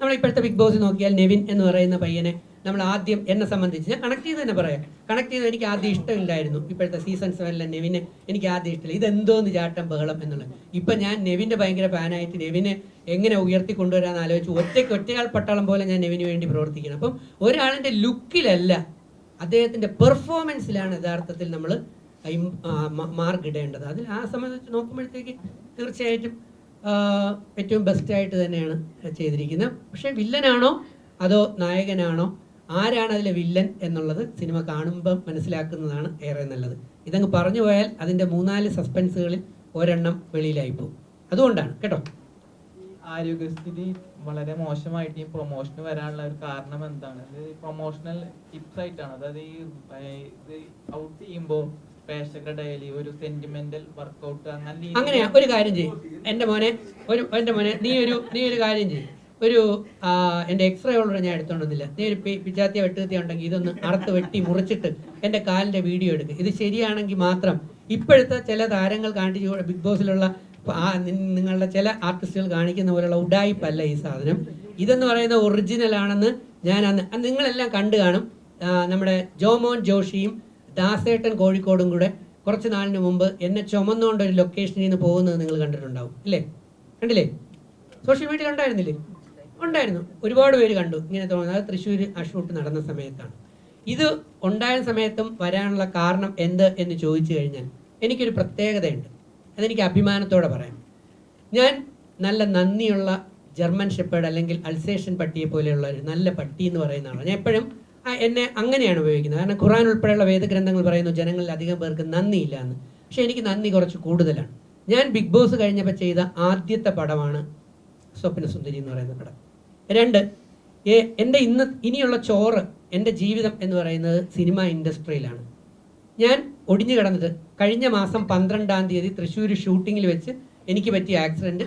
നമ്മൾ ഇപ്പോഴത്തെ ബിഗ് ബോസ് നോക്കിയാൽ നെവിൻ എന്ന് പറയുന്ന പയ്യനെ നമ്മൾ ആദ്യം എന്നെ സംബന്ധിച്ച് ഞാൻ കണക്ട് ചെയ്ത് തന്നെ പറയാം. കണക്ട് ചെയ്ത് എനിക്ക് ആദ്യം ഇഷ്ടമില്ലായിരുന്നു. ഇപ്പോഴത്തെ സീസൺ 7 നെവിനെ എനിക്ക് ആദ്യം ഇഷ്ടമില്ല. ഇതെന്തോന്ന് ചാട്ടം ബഹളം എന്നുള്ളത്. ഇപ്പം ഞാൻ നെവിൻ്റെ ഭയങ്കര ഫാനായിട്ട് നെവിനെ എങ്ങനെ ഉയർത്തി കൊണ്ടുവരാൻ ആലോചിച്ചു. ഒറ്റയാൾ പട്ടാളം പോലെ ഞാൻ നെവിന് വേണ്ടി പ്രവർത്തിക്കണം. അപ്പം ഒരാളിൻ്റെ ലുക്കിലല്ല അദ്ദേഹത്തിൻ്റെ പെർഫോമൻസിലാണ് യഥാർത്ഥത്തിൽ നമ്മൾ മാർക്ക് ഇടേണ്ടത്. അതിൽ ആ സംബന്ധിച്ച് നോക്കുമ്പോഴത്തേക്ക് തീർച്ചയായിട്ടും ഏറ്റവും ബെസ്റ്റായിട്ട് തന്നെയാണ് ചെയ്തിരിക്കുന്നത്. പക്ഷേ വില്ലനാണോ അതോ നായകനാണോ, ആരാണ് അതിലെ വില്ലൻ എന്നുള്ളത് സിനിമ കാണുമ്പം മനസ്സിലാക്കുന്നതാണ് ഏറെ നല്ലത്. ഇതങ്ങ് പറഞ്ഞു പോയാൽ അതിൻ്റെ 3-4 സസ്പെൻസുകളിൽ ഒരെണ്ണം വെളിയിലായിപ്പോവും. അതുകൊണ്ടാണ് കേട്ടോ. ആരോഗ്യസ്ഥിതി വളരെ മോശമായിട്ട് ഈ പ്രൊമോഷന് വരാനുള്ള ഒരു കാരണം എന്താണ്? ഇത് പ്രൊമോഷണൽ ടിപ്സ് ആയിട്ടാണ്. അതായത് ഇത് ഔട്ട് ചെയ്യുമ്പോൾ പ്രേക്ഷകരുടെ ഡെയിലി ഒരു സെന്റിമെന്റൽ വർക്കൗട്ട് അങ്ങനെയാ. ഒരു കാര്യം ചെയ്യും എൻ്റെ മോനെ, നീ ഒരു കാര്യം ചെയ്യും. എൻ്റെ എക്സ്റേ ഉള്ള ഞാൻ എടുത്തോണ്ടില്ല. നീ ഒരു പിച്ചാത്തിയ വെട്ടുകത്തിയ ഉണ്ടെങ്കിൽ ഇതൊന്ന് അറുത്ത് വെട്ടി മുറിച്ചിട്ട് എൻ്റെ കാലിൻ്റെ വീഡിയോ എടുക്കുക. ഇത് ശരിയാണെങ്കിൽ മാത്രം ഇപ്പോഴത്തെ ചില താരങ്ങൾ കാണിച്ചു ബിഗ് ബോസിലുള്ള നിങ്ങളുടെ ചില ആർട്ടിസ്റ്റുകൾ കാണിക്കുന്ന പോലെയുള്ള ഉഡായിപ്പല്ല ഈ സാധനം. ഇതെന്ന് പറയുന്ന ഒറിജിനൽ ആണെന്ന് ഞാൻ അന്ന് നിങ്ങളെല്ലാം കണ്ടു കാണും. നമ്മുടെ ജോമോൻ ജോഷിയും ദാസേട്ടൻ കോഴിക്കോടും കൂടെ കുറച്ച് നാളിന് മുമ്പ് എന്നെ ചുമന്നുകൊണ്ട് ഒരു ലൊക്കേഷനിൽ നിന്ന് പോകുന്നത് നിങ്ങൾ കണ്ടിട്ടുണ്ടാവും അല്ലേ? കണ്ടില്ലേ? സോഷ്യൽ മീഡിയയിൽ ഉണ്ടായിരുന്നില്ലേ? ഉണ്ടായിരുന്നു. ഒരുപാട് പേര് കണ്ടു ഇങ്ങനെ തോന്നുന്നത്. അത് തൃശ്ശൂർ ആ ഷൂട്ട് നടന്ന സമയത്താണ്. ഇത് ഉണ്ടായ സമയത്തും വരാനുള്ള കാരണം എന്ത് എന്ന് ചോദിച്ചു കഴിഞ്ഞാൽ എനിക്കൊരു പ്രത്യേകതയുണ്ട്. അതെനിക്ക് അഭിമാനത്തോടെ പറയാം. ഞാൻ നല്ല നന്ദിയുള്ള ജർമ്മൻ ഷെപ്പേർഡ് അല്ലെങ്കിൽ അൽസേഷ്യൻ പട്ടിയെ പോലെയുള്ള ഒരു നല്ല പട്ടി എന്ന് പറയുന്ന ആളാണ്. ഞാൻ എപ്പോഴും എന്നെ അങ്ങനെയാണ് ഉപയോഗിക്കുന്നത്. കാരണം ഖുർആൻ ഉൾപ്പെടെയുള്ള വേദഗ്രന്ഥങ്ങൾ പറയുന്നു ജനങ്ങളിൽ അധികം പേർക്ക് നന്ദിയില്ല എന്ന്. പക്ഷെ എനിക്ക് നന്ദി കുറച്ച് കൂടുതലാണ്. ഞാൻ ബിഗ് ബോസ് കഴിഞ്ഞപ്പോൾ ചെയ്ത ആദ്യത്തെ പടമാണ് സ്വപ്നസുന്ദരി എന്ന് പറയുന്ന പടം. 2, എൻ്റെ ഇനിയുള്ള ചോറ്, എൻ്റെ ജീവിതം എന്ന് പറയുന്നത് സിനിമ ഇൻഡസ്ട്രിയിലാണ്. ഞാൻ ഒടിഞ്ഞു കിടന്നിട്ട് കഴിഞ്ഞ മാസം 12-ാം തീയതി തൃശ്ശൂർ ഷൂട്ടിങ്ങിൽ വെച്ച് എനിക്ക് പറ്റിയ ആക്സിഡൻറ്റ്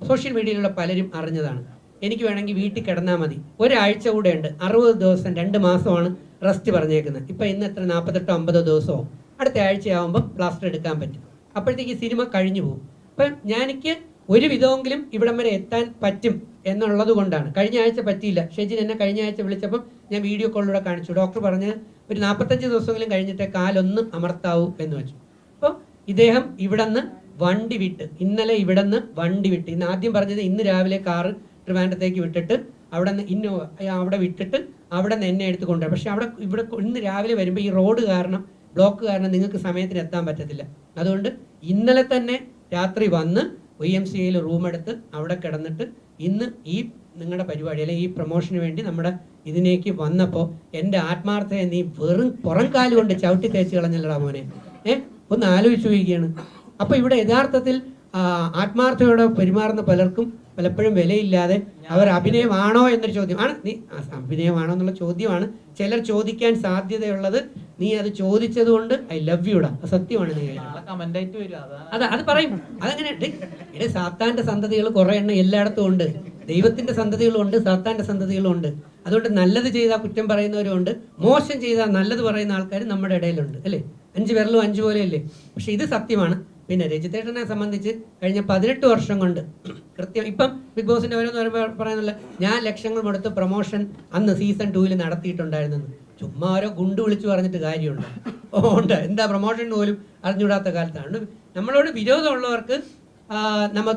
സോഷ്യൽ മീഡിയയിലുള്ള പലരും അറിഞ്ഞതാണ്. എനിക്ക് വേണമെങ്കിൽ വീട്ടിൽ കിടന്നാൽ മതി, ഒരാഴ്ച കൂടെ ഉണ്ട്, 60 ദിവസം 2 മാസമാണ് റെസ്റ്റ് പറഞ്ഞേക്കുന്നത്. ഇപ്പം ഇന്ന് എത്ര 48 50 ദിവസമോ, അടുത്ത ആഴ്ചയാകുമ്പോൾ പ്ലാസ്റ്റർ എടുക്കാൻ പറ്റും. അപ്പോഴത്തേക്ക് സിനിമ കഴിഞ്ഞു പോകും. അപ്പം എനിക്ക് ഒരു വിധമെങ്കിലും ഇവിടം വരെ എത്താൻ പറ്റും എന്നുള്ളത് കൊണ്ടാണ്. കഴിഞ്ഞ ആഴ്ച പറ്റിയില്ല. ഷെജിൻ എന്നെ കഴിഞ്ഞ ആഴ്ച വിളിച്ചപ്പം ഞാൻ വീഡിയോ കോളിലൂടെ കാണിച്ചു. ഡോക്ടർ പറഞ്ഞ് ഒരു 45 ദിവസമെങ്കിലും കഴിഞ്ഞിട്ട് കാലൊന്ന് അമർത്താവൂ എന്ന് വെച്ചു. അപ്പോൾ ഇദ്ദേഹം ഇവിടെ നിന്ന് വണ്ടി വിട്ട്, ഇന്നലെ ഇവിടെ നിന്ന് വണ്ടി വിട്ട്, ഇന്ന് ആദ്യം പറഞ്ഞത് ഇന്ന് രാവിലെ കാറ് ട്രിവാൻഡ്രത്തേക്ക് വിട്ടിട്ട് അവിടെ നിന്ന് ഇന്നോവ അവിടെ വിട്ടിട്ട് അവിടെ നിന്ന് എന്നെ എടുത്ത് കൊണ്ടുപോയി. പക്ഷെ ഇവിടെ ഇന്ന് രാവിലെ വരുമ്പോൾ ഈ റോഡ് കാരണം, ബ്ലോക്ക് കാരണം നിങ്ങൾക്ക് സമയത്തിന് എത്താൻ പറ്റത്തില്ല. അതുകൊണ്ട് ഇന്നലെ തന്നെ രാത്രി വന്ന് YMCAയിൽ റൂം എടുത്ത് അവിടെ കിടന്നിട്ട് ഇന്ന് ഈ നിങ്ങളുടെ പരിപാടി അല്ലെങ്കിൽ ഈ പ്രൊമോഷന് വേണ്ടി നമ്മുടെ ഇതിലേക്ക് വന്നപ്പോൾ എൻ്റെ ആത്മാർത്ഥയെ നീ വെറും പുറം കാല് കൊണ്ട് ചവിട്ടി തേച്ച് കളഞ്ഞല്ലടാ മോനെ. ഒന്ന് ആലോചിച്ച് നോക്കുകയാണ്. അപ്പോൾ ഇവിടെ യഥാർത്ഥത്തിൽ ആത്മാർത്ഥയോടെ പെരുമാറുന്ന പലർക്കും പലപ്പോഴും വിലയില്ലാതെ അവർ അഭിനയമാണോ എന്നൊരു ചോദ്യമാണ്. നീ അഭിനയമാണോ എന്നുള്ള ചോദ്യമാണ് ചിലർ ചോദിക്കാൻ സാധ്യതയുള്ളത്. നീ അത് ചോദിച്ചത് കൊണ്ട് ഐ ലവ് യുടാ, സത്യമാണ്. നീ അത് പറയും. അതങ്ങനെ ഇവിടെ സാത്താന്റെ സന്തതികൾ കുറെ എണ്ണം എല്ലായിടത്തും ഉണ്ട്. ദൈവത്തിന്റെ സന്തതികളും ഉണ്ട്, സാത്താന്റെ സന്തതികളും ഉണ്ട്. അതുകൊണ്ട് നല്ലത് ചെയ്താൽ കുറ്റം പറയുന്നവരും ഉണ്ട്, മോശം ചെയ്താൽ നല്ലത് പറയുന്ന ആൾക്കാർ നമ്മുടെ ഇടയിലുണ്ട് അല്ലേ? 5 വിരലും 5 പോലെയല്ലേ? പക്ഷെ ഇത് സത്യമാണ്. പിന്നെ രജിത്തേട്ടനെ സംബന്ധിച്ച് കഴിഞ്ഞ 18 വർഷം കൊണ്ട് കൃത്യം ഇപ്പം ബിഗ് ബോസിന്റെ ഓരോന്ന് പറയുന്നില്ല, ഞാൻ ലക്ഷങ്ങൾ കൊടുത്ത് പ്രൊമോഷൻ അന്ന് സീസൺ 2 നടത്തിയിട്ടുണ്ടായിരുന്നു. ചുമ്മാ ഓരോ ഗുണ്ട് വിളിച്ചു പറഞ്ഞിട്ട് കാര്യമുണ്ട്? ഉണ്ട്. എന്താ പ്രൊമോഷൻ പോലും അറിഞ്ഞുകൂടാത്ത കാലത്താണ്. നമ്മളോട് വിരോധമുള്ളവർക്ക് നമ്മൾ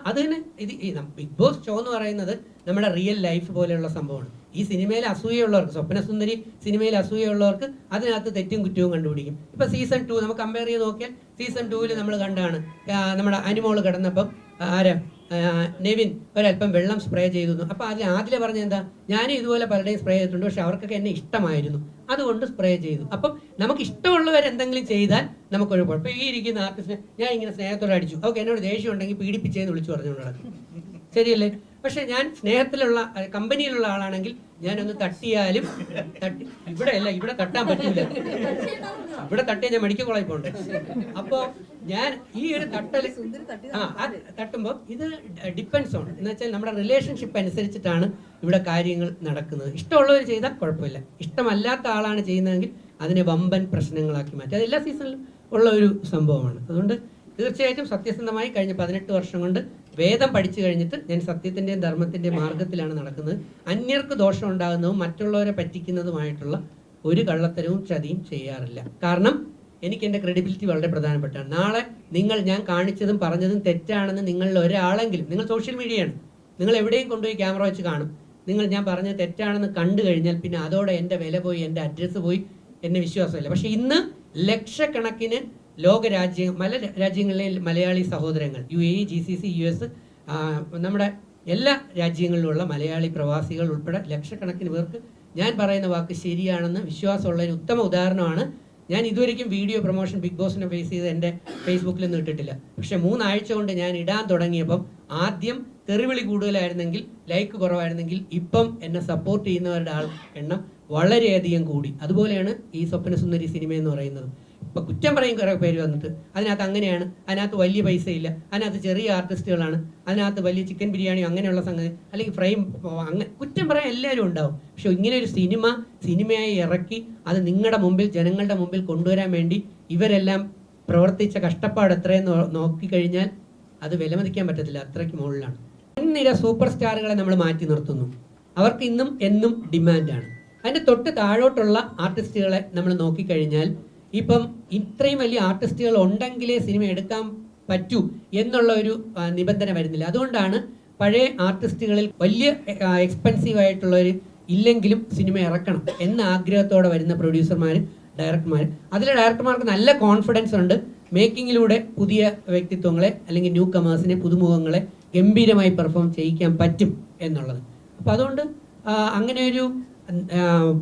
അത് തന്നെ. ഇത് ബിഗ് ബോസ് ഷോ എന്ന് പറയുന്നത് നമ്മുടെ റിയൽ ലൈഫ് പോലെയുള്ള സംഭവമാണ്. ഈ സിനിമയിൽ അസൂയുള്ളവർക്ക്, സ്വപ്നസുന്ദരി സിനിമയിൽ അസൂയുള്ളവർക്ക് അതിനകത്ത് തെറ്റും കുറ്റവും കണ്ടുപിടിക്കും. ഇപ്പം സീസൺ 2 നമുക്ക് കമ്പയർ ചെയ്ത് നോക്കിയാൽ സീസൺ 2 നമ്മൾ കണ്ടാണ് നമ്മുടെ അനിമോള് കിടന്നപ്പം നെവിൻ ഒരല്പം വെള്ളം സ്പ്രേ ചെയ്തു. അപ്പോൾ ആദ്യം പറഞ്ഞ എന്താ, ഞാനും ഇതുപോലെ പലരുടെയും സ്പ്രേ ചെയ്തിട്ടുണ്ട്, പക്ഷെ അവർക്കൊക്കെ എന്നെ ഇഷ്ടമായിരുന്നു, അതുകൊണ്ട് സ്പ്രേ ചെയ്തു. അപ്പം നമുക്ക് ഇഷ്ടമുള്ളവർ എന്തെങ്കിലും ചെയ്താൽ നമുക്കൊരു കുഴപ്പം. ഈ ഇരിക്കുന്ന ആർട്ടിസ്റ്റിനെ ഞാൻ ഇങ്ങനെ സ്നേഹത്തോടെ അടിച്ചു, അവർക്ക് എന്നോട് ദേഷ്യം ഉണ്ടെങ്കിൽ പീഡിപ്പിച്ചേന്ന് വിളിച്ചു പറഞ്ഞുകൊണ്ട് നടക്കും. ശരിയല്ലേ? പക്ഷെ ഞാൻ സ്നേഹത്തിലുള്ള കമ്പനിയിലുള്ള ആളാണെങ്കിൽ ഞാനൊന്ന് തട്ടിയാലും ഇവിടെ തട്ടാൻ പറ്റില്ല. ഇവിടെ തട്ടിയാൽ ഞാൻ മെഡിക്കൽ കോളേജിൽ പോകണ്ടേ? അപ്പോൾ ഞാൻ ഈ ഒരു തട്ടുമ്പോൾ ഇത് ഡിപ്പെൻസ് ഓൺ എന്ന് വെച്ചാൽ നമ്മുടെ റിലേഷൻഷിപ്പ് അനുസരിച്ചിട്ടാണ് ഇവിടെ കാര്യങ്ങൾ നടക്കുന്നത്. ഇഷ്ടമുള്ളവർ ചെയ്താൽ കുഴപ്പമില്ല, ഇഷ്ടമല്ലാത്ത ആളാണ് ചെയ്യുന്നതെങ്കിൽ അതിനെ വമ്പൻ പ്രശ്നങ്ങളാക്കി മാറ്റി. അത് എല്ലാ സീസണിലും ഉള്ള ഒരു സംഭവമാണ്. അതുകൊണ്ട് തീർച്ചയായിട്ടും സത്യസന്ധമായി കഴിഞ്ഞ 18 വർഷം കൊണ്ട് വേദം പഠിച്ചു കഴിഞ്ഞിട്ട് ഞാൻ സത്യത്തിൻ്റെയും ധർമ്മത്തിൻ്റെയും മാർഗത്തിലാണ് നടക്കുന്നത്. അന്യർക്ക് ദോഷം ഉണ്ടാകുന്നതും മറ്റുള്ളവരെ പറ്റിക്കുന്നതുമായിട്ടുള്ള ഒരു കള്ളത്തരവും ചതിയും ചെയ്യാറില്ല. കാരണം എനിക്ക് എൻ്റെ ക്രെഡിബിലിറ്റി വളരെ പ്രധാനപ്പെട്ടാണ്. നാളെ ഞാൻ കാണിച്ചതും പറഞ്ഞതും തെറ്റാണെന്ന് നിങ്ങളിൽ ഒരാളെങ്കിലും, നിങ്ങൾ സോഷ്യൽ മീഡിയയാണ്, നിങ്ങൾ എവിടെയും കൊണ്ടുപോയി ക്യാമറ വെച്ച് കാണും, ഞാൻ പറഞ്ഞത് തെറ്റാണെന്ന് കണ്ടു കഴിഞ്ഞാൽ പിന്നെ അതോടെ എൻ്റെ വില പോയി, എൻ്റെ അഡ്രസ്സ് പോയി, എന്നെ വിശ്വാസമില്ല. പക്ഷെ ഇന്ന് ലക്ഷക്കണക്കിന് പല രാജ്യങ്ങളിലെ മലയാളി സഹോദരങ്ങൾ, UAE, GCC, US, നമ്മുടെ എല്ലാ രാജ്യങ്ങളിലുമുള്ള മലയാളി പ്രവാസികൾ ഉൾപ്പെടെ ലക്ഷക്കണക്കിന് പേർക്ക് ഞാൻ പറയുന്ന വാക്ക് ശരിയാണെന്ന് വിശ്വാസമുള്ള ഒരു ഉത്തമ ഉദാഹരണമാണ്. ഞാൻ ഇതുവരെയും വീഡിയോ പ്രൊമോഷൻ ബിഗ് ബോസിനെ ഫേസ് ചെയ്ത് എൻ്റെ ഫേസ്ബുക്കിലൊന്നും ഇട്ടിട്ടില്ല. പക്ഷെ 3 ആഴ്ച കൊണ്ട് ഞാൻ ഇടാൻ തുടങ്ങിയപ്പം ആദ്യം തെറിവിളി കൂടുതലായിരുന്നെങ്കിൽ, ലൈക്ക് കുറവായിരുന്നെങ്കിൽ, ഇപ്പം എന്നെ സപ്പോർട്ട് ചെയ്യുന്നവരുടെ എണ്ണം വളരെയധികം കൂടി. അതുപോലെയാണ് ഈ സ്വപ്നസുന്ദരി സിനിമ എന്ന് പറയുന്നത്. ഇപ്പം കുറ്റം പറയും കുറേ പേര് വന്നിട്ട്, അതിനകത്ത് അങ്ങനെയാണ്, അതിനകത്ത് വലിയ പൈസ ഇല്ല, അതിനകത്ത് ചെറിയ ആർട്ടിസ്റ്റുകളാണ്, അതിനകത്ത് വലിയ ചിക്കൻ ബിരിയാണിയോ അങ്ങനെയുള്ള സംഗതി, അല്ലെങ്കിൽ ഫ്രെയിം, അങ്ങനെ കുറ്റം പറയാൻ എല്ലാവരും ഉണ്ടാവും. പക്ഷെ ഇങ്ങനെ ഒരു സിനിമയായി ഇറക്കി അത് നിങ്ങളുടെ മുമ്പിൽ, ജനങ്ങളുടെ മുമ്പിൽ കൊണ്ടുവരാൻ വേണ്ടി ഇവരെല്ലാം പ്രവർത്തിച്ച കഷ്ടപ്പാട് എത്രയെന്ന് നോക്കിക്കഴിഞ്ഞാൽ അത് വിലമതിക്കാൻ പറ്റത്തില്ല, അത്രയ്ക്ക് മുകളിലാണ്. മുൻനിര സൂപ്പർ സ്റ്റാറുകളെ നമ്മൾ മാറ്റി നിർത്തുന്നു. അവർക്ക് ഇന്നും എന്നും ഡിമാൻഡാണ്. അതിൻ്റെ തൊട്ട് താഴോട്ടുള്ള ആർട്ടിസ്റ്റുകളെ നമ്മൾ നോക്കിക്കഴിഞ്ഞാൽ ഇപ്പം ഇത്രയും വലിയ ആർട്ടിസ്റ്റുകൾ ഉണ്ടെങ്കിലേ സിനിമ എടുക്കാൻ പറ്റൂ എന്നുള്ള ഒരു നിബന്ധന വരുന്നില്ല. അതുകൊണ്ടാണ് പഴയ ആർട്ടിസ്റ്റുകളിൽ വലിയ എക്സ്പെൻസീവ് ആയിട്ടുള്ളവർ ഇല്ലെങ്കിലും സിനിമ ഇറക്കണം എന്ന ആഗ്രഹത്തോടെ വരുന്ന പ്രൊഡ്യൂസർമാർ, ഡയറക്ടർമാർ. അതിലെ ഡയറക്ടർമാർക്ക് നല്ല കോൺഫിഡൻസ് ഉണ്ട് മേക്കിങ്ങിലൂടെ പുതിയ വ്യക്തിത്വങ്ങളെ അല്ലെങ്കിൽ ന്യൂ കമേഴ്സിനെ, പുതുമുഖങ്ങളെ ഗംഭീരമായി പെർഫോം ചെയ്യിക്കാൻ പറ്റും എന്നുള്ളത്. അപ്പോൾ അതുകൊണ്ട് അങ്ങനെ ഒരു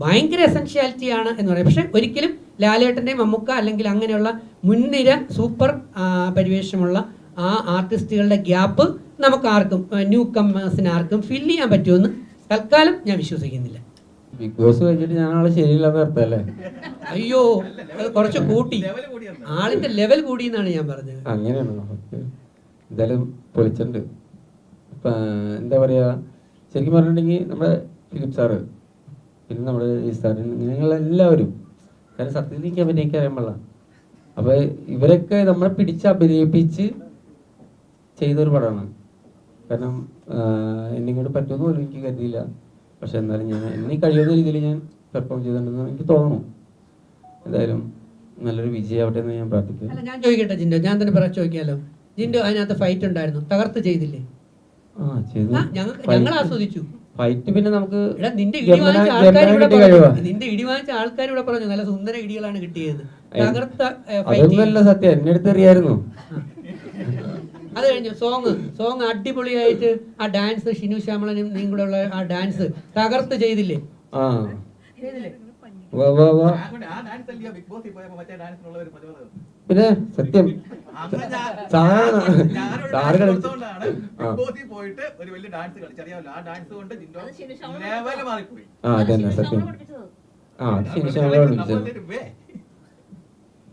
ഭയങ്കര എസെൻഷ്യാലിറ്റിയാണ് എന്ന് പറയാം. പക്ഷെ ഒരിക്കലും ലാലേട്ടൻ്റെ, മമ്മൂക്ക അല്ലെങ്കിൽ അങ്ങനെയുള്ള മുൻനിര സൂപ്പർ പരിവേഷമുള്ള ആ ആർട്ടിസ്റ്റുകളുടെ ഗ്യാപ്പ് നമുക്ക് ആർക്കും, ന്യൂ കമേഴ്സിന് ആർക്കും ഫില്ല് ചെയ്യാൻ പറ്റുമെന്ന് തൽക്കാലം ഞാൻ വിശ്വസിക്കുന്നില്ല. ബിഗ് ബോസ് കഴിഞ്ഞിട്ട് ഞാൻ ആളെ ശരിയില്ലാത്ത അർത്ഥല്ലേ? അയ്യോ, അത് കുറച്ച് കൂട്ടി, ആളിന്റെ ലെവൽ കൂടി എന്നാണ് ഞാൻ പറഞ്ഞത്. അങ്ങനെയാണോ? എന്തായാലും പൊളിച്ചിട്ടുണ്ട്. എന്താ പറയാ, ശരിക്കും പറഞ്ഞിട്ടുണ്ടെങ്കിൽ നമ്മുടെ ഫിലിപ്പ് സാറ്, പിന്നെ നമ്മുടെ ഈ സാറിന്, ഇങ്ങനെയുള്ള എല്ലാവരും, കാരണം സത്യത്തിൽ എനിക്ക് അഭിനയിക്കാൻ അറിയാൻ പാടില്ല. അപ്പൊ ഇവരൊക്കെ നമ്മളെ പിടിച്ച് അഭിനയിപ്പിച്ച് ചെയ്തൊരു പടമാണ്. കാരണം എന്നെ കൊണ്ട് പറ്റുമെന്ന് പോലും എനിക്ക് കരുതിയില്ല. പക്ഷെ എന്നാലും ഞാൻ എന്നെ കഴിയുന്ന രീതിയിൽ ഞാൻ പെർഫോം ചെയ്തിട്ടുണ്ടെന്ന് എനിക്ക് തോന്നുന്നു. എന്തായാലും നല്ലൊരു വിജയമാവട്ടെ എന്ന് ഞാൻ പ്രാർത്ഥിക്കുന്നു. അല്ല, ഞാൻ ചോദിക്കട്ടെ ജിൻഡോ, ഞാൻ തന്നെ ചോദിക്കാലോ. ജിൻഡോ, അതിനകത്ത് ഫൈറ്റ് ഉണ്ടായിരുന്നു, തകർത്ത് ചെയ്തില്ലേ? ചെയ്തു. ഞങ്ങൾ ആസ്വദിച്ചു ഫൈറ്റ്. പിന്നെ നമുക്ക് നിന്റെ ഇടി വാങ്ങിച്ച ആൾക്കാർ ഇവിടെ പറഞ്ഞു നല്ല സുന്ദര ഇടികളാണ് കിട്ടിയത്. തകർത്ത അതൊന്നല്ല സത്യം, എന്നെ അടുത്ത് അറിയായിരുന്നു. അത് കഴിഞ്ഞു സോങ് അടിപൊളിയായിട്ട് ആ ഡാൻസ്, ഷിനു ശ്യാമളനും നീ കൂടെ ഉള്ള ആ ഡാൻസ് തകർത്ത് ചെയ്തില്ലേ? പിന്നെ സത്യം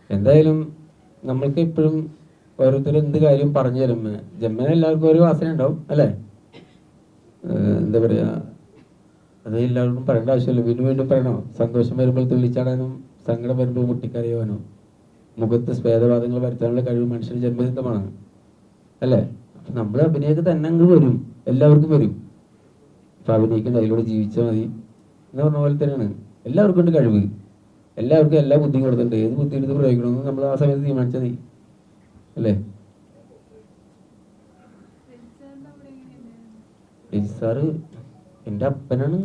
എന്തായാലും നമ്മൾക്ക് ഇപ്പോഴും ഓരോരുത്തർ എന്ത് കാര്യം പറഞ്ഞു തരുമ്പോ ജന്മന എല്ലാവർക്കും ഒരു വാസന ഉണ്ടാവും അല്ലേ? എന്താ പറയാ, അത് എല്ലാവർക്കും പറയേണ്ട ആവശ്യമില്ല. വീണ്ടും വീണ്ടും പറയണോ? സന്തോഷം വരുമ്പോൾ തുള്ളിച്ചാടാനും സങ്കടം വരുമ്പോൾ മുട്ടിക്കറിയുവാനോ മുഖത്ത് സ്വേദവാദങ്ങൾ വരുത്താനുള്ള കഴിവ് മനുഷ്യന് ജന്മസിദ്ധമാണ് അല്ലേ? അപ്പൊ നമ്മൾ അഭിനയൊക്കെ തന്നെ അങ്ങ് വരും, എല്ലാവർക്കും വരും. അപ്പൊ അഭിനയിക്കുന്ന അതിലൂടെ ജീവിച്ചാൽ മതി എന്ന് പറഞ്ഞ പോലെ തന്നെയാണ്. എല്ലാവർക്കും ഉണ്ട് കഴിവ്, എല്ലാവർക്കും എല്ലാ ബുദ്ധിയും കൊടുത്തിട്ടുണ്ട്. ഏത് ബുദ്ധി എടുത്ത് പ്രയോഗിക്കണമെന്ന് നമ്മൾ ആ സമയത്ത് തീരുമാനിച്ചാൽ മതി അല്ലേ? സാറ് എന്റെ അപ്പനാണ്.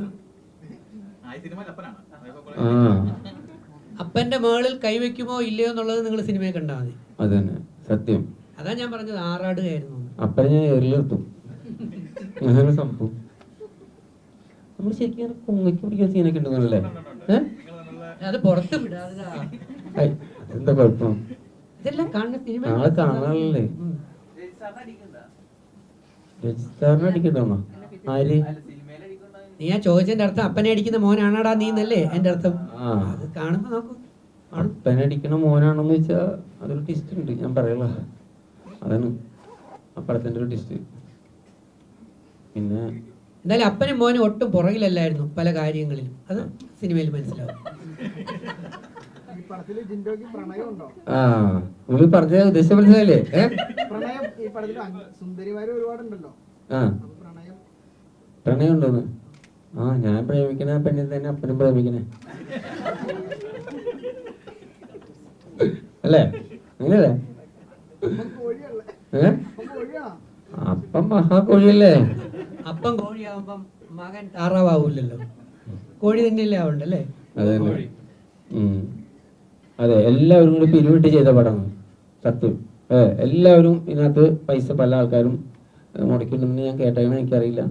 അപ്പന്റെ മേളിൽ കൈവയ്ക്കുമോ ഇല്ലയോ എന്നുള്ളത് നിങ്ങൾ സിനിമയെ കണ്ടാൽ മതി. അത് തന്നെ സത്യം. അതാ ഞാൻ പറഞ്ഞത്, ആറാടുകയായിരുന്നു. അപ്പനെ ഞാൻ ഏറിലെത്തും. അങ്ങനെ സംഭവം നമ്മൾ ശരിക്കും കൊങ്ങയ്ക്ക് പിടിക്കുന്ന സീനൊക്കെ ഉണ്ടെന്നല്ലേ? അത് പുറത്ത് വിടാതെ എന്താ കുഴപ്പം? ഇതെല്ലാം കാണുന്ന സിനിമ നാളെ കാണാനല്ലേ? രജിസ്റ്റാറിനെ അടിക്കണ്ടോ? ആര്? നീ ആ ചോദിച്ചതിന്റെ അർത്ഥം അപ്പനെ അടിക്കുന്ന മോനാണാടാ നീ എന്നല്ലേ എന്റെ അർത്ഥം? അത് കാണുമ്പോ നോക്കൂ, അപ്പനെ അടിക്കണ മോനാണെന്ന് വെച്ചാ അതൊരു ടിസ്റ്റ് ഉണ്ട്, ഞാൻ പറയല. അതാണ് ആ പടത്തിന്റെ ഒരു ടിസ്റ്റ്. പിന്നെ എന്തായാലും അപ്പനും മോനും ഒട്ടും പുറകിലല്ലായിരുന്നു പല കാര്യങ്ങളിലും, അത് സിനിമയിൽ മനസ്സിലാവും. ആ നിങ്ങൾ പറഞ്ഞ ഉദ്ദേശം മനസ്സിലായില്ലേ? പ്രണയം ഉണ്ടോന്ന്? ഞാൻ പ്രേമിക്കണ പെണ്ണിൽ തന്നെ അപ്പനും പ്രേമിക്കണേ അല്ലേ? അങ്ങനെയല്ലേ? അപ്പം മഹാകോഴിയല്ലേ? അപ്പം കോഴിയാവുമ്പം മകൻ താറാവൂലല്ലോ, കോഴി തന്നെയല്ലേ ആവണ്ടല്ലേ? അതെ അതെ, എല്ലാവരും കൂടി പിരിവിട്ട് ചെയ്ത പടമാണ് സത്യം. എല്ലാവരും ഇതിനകത്ത് പൈസ പല ആൾക്കാരും മുടക്കിയിട്ടുണ്ടെന്ന് ഞാൻ കേട്ടേക്കണ എനിക്കറിയില്ല.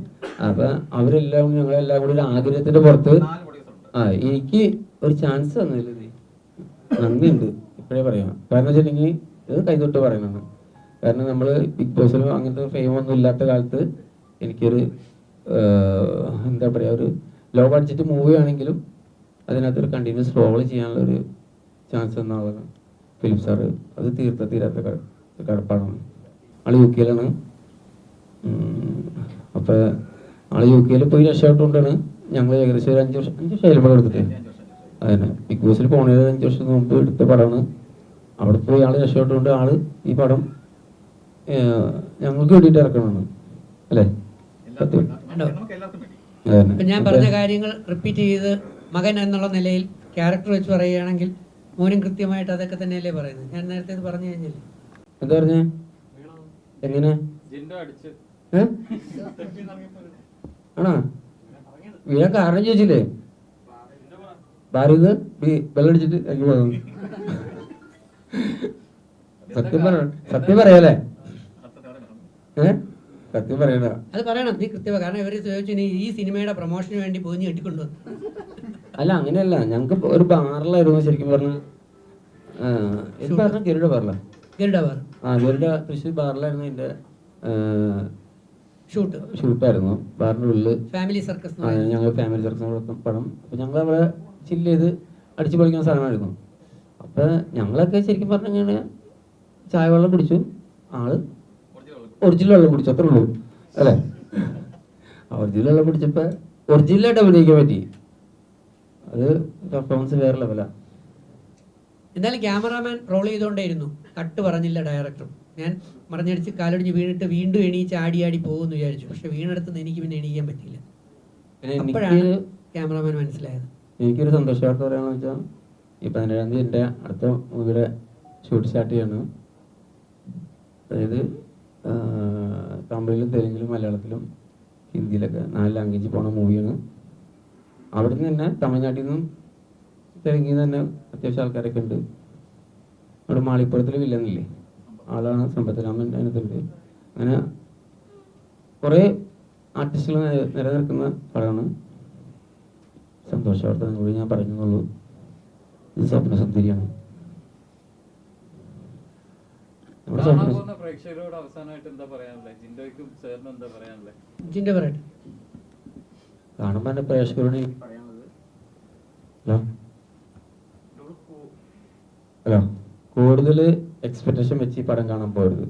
അപ്പൊ അവരെല്ലാം ഞങ്ങളെല്ലാം കൂടി ഒരു ആഗ്രഹത്തിന്റെ പുറത്ത് എനിക്ക് ഒരു ചാൻസ് തന്നില്ല. നന്ദിയുണ്ട് ഇപ്പോഴേ പറയാം. കാരണം വെച്ചിട്ടുണ്ടെങ്കിൽ ഇത് കൈതൊട്ട് പറയണതാണ്. കാരണം നമ്മൾ ബിഗ് ബോസിലും അങ്ങനത്തെ ഫെയിമൊന്നും ഇല്ലാത്ത കാലത്ത് എനിക്കൊരു എന്താ പറയുക, ഒരു ലോ ബഡ്ജറ്റ് മൂവി ആണെങ്കിലും അതിനകത്തൊരു കണ്ടിന്യൂസ് റോൾ ചെയ്യാനുള്ള ഒരു ചാൻസ് തന്ന ആളാണ് ഫിലിപ്പ് സാറ്. അത് തീരാത്ത കടപ്പാടാണ്. ആള് UK യിലാണ്. അപ്പോൾ ആള് UK യിൽ പോയി രക്ഷപ്പെട്ടുകൊണ്ടാണ് ഞങ്ങൾ ഏകദേശം ഒരു 5 വർഷം അയൽപ്പ എടുത്തിട്ട് അതന്നെ ബിഗ് ബോസിൽ പോണത് 5 വർഷം മുമ്പ് എടുത്ത പടമാണ്. അവിടെ പോയി ആള് രക്ഷപ്പെട്ടുകൊണ്ട് ആള് ഈ പടം ഞങ്ങൾക്ക് വേണ്ടിയിട്ട് ഇറക്കണമാണ് അല്ലേ? ഞാൻ പറഞ്ഞ കാര്യങ്ങൾ റിപ്പീറ്റ് ചെയ്ത് മകൻ എന്നുള്ള നിലയിൽ ക്യാരക്ടർ വെച്ച് പറയുകയാണെങ്കിൽ മോനും കൃത്യമായിട്ട് അതൊക്കെ തന്നെയല്ലേ പറയുന്നത്. ഞാൻ നേരത്തെ ഇത് പറഞ്ഞു കഴിഞ്ഞില്ലേ. എന്താ പറഞ്ഞേ? എങ്ങനെ ആണോ? വീഴാൻ കാരണം ചോദിച്ചില്ലേ? ഭാര്യ വെള്ളടിച്ചിട്ട് എനിക്ക് പോകുന്നു. സത്യം പറയാലേ? സത്യം പറയണ അത് പറയണം, നീ കൃത്യമാണ്. കാരണം ഇവര് ചോദിച്ചു നീ ഈ സിനിമയുടെ പ്രൊമോഷന് വേണ്ടി പോയി കെട്ടിക്കൊണ്ടുവന്നു. അല്ല, അങ്ങനെയല്ല. ഞങ്ങക്ക് ഒരു ബാറിലായിരുന്നു ശരിക്കും പറഞ്ഞ. പറഞ്ഞ ഗരുഡ ബാറില. ഗരുഡ തൃശ്ശൂർ ബാറിലായിരുന്നു എന്റെ ഷൂട്ടായിരുന്നു. ബാറിന്റെ ഉള്ളില് ഫാമിലി സർക്കസ്, ഞങ്ങൾ ഫാമിലി സർക്കസ് പടം. അപ്പൊ ഞങ്ങൾ അവിടെ ചില്ല് ചെയ്ത് അടിച്ചു പൊളിക്കുന്ന സ്ഥലമായിരുന്നു. അപ്പൊ ഞങ്ങളൊക്കെ ശരിക്കും പറഞ്ഞ ചായ വെള്ളം കുടിച്ചു. ആള് ഒറിജിനൽ വെള്ളം കുടിച്ചു, അത്രേ ഉള്ളൂ അല്ലേ? ഒറിജിനൽ വെള്ളം കുടിച്ചപ്പോ ഒറിജിനലായിട്ട് അഭിനയിക്കാൻ പറ്റി. അത് പെർഫോമൻസ് വേറെ ലെവലാ. എന്തായാലും ക്യാമറാമാൻ റോൾ ചെയ്തുകൊണ്ടേയിരുന്നു. കട്ട് പറഞ്ഞില്ല ഡയറക്ടർ. ഞാൻ മറിഞ്ഞടിച്ച് കാലൊടിഞ്ഞ് വീണിട്ട് വീണ്ടും എണീച്ച് ആടി പോകുമെന്ന് വിചാരിച്ചു. പക്ഷെ വീണെടുത്ത് എനിക്ക് പിന്നെ എണീക്കാൻ പറ്റില്ല. അപ്പോഴാണ് ക്യാമറാമാൻ മനസ്സിലായത്. എനിക്കൊരു സന്തോഷവാർത്ത പറയാന്ന് വെച്ചാൽ ഈ 17-ാം തീയതി എൻ്റെ അടുത്ത മൂവിയുടെ ഷൂട്ട് സ്റ്റാർട്ട് ചെയ്യാണ്. അതായത് തമിഴിലും തെലുങ്കിലും മലയാളത്തിലും ഹിന്ദിയിലൊക്കെ 4 ലാംഗ്വേജിൽ പോണ മൂവിയാണ്. അവിടെ നിന്ന് തന്നെ തമിഴ്നാട്ടിൽ നിന്നും തെലുങ്കിൽ നിന്ന് തന്നെ അത്യാവശ്യം ആൾക്കാരൊക്കെ ഉണ്ട്. അവിടെ മാളിപ്പുറത്തിൽ വില്ലന്നില്ലേ, ആളാണ് സമ്പത്തരാമൻ അതിനകത്തുണ്ട്. അങ്ങനെ കുറേ ആർട്ടിസ്റ്റുകൾ നിലനിൽക്കുന്ന പടമാണ്. സന്തോഷവാർത്ത നിങ്ങളോട് ഞാൻ പറഞ്ഞുള്ളൂ. ഇത് സ്വപ്നസുന്ദരിയാണ്. കാണുമ്പോൾ എൻ്റെ പ്രേക്ഷകരോട് എനിക്ക് പറയാനുള്ളത്, ഹലോ, കൂടുതൽ എക്സ്പെക്ടേഷൻ വെച്ച് ഈ പടം കാണാൻ പോകരുത്.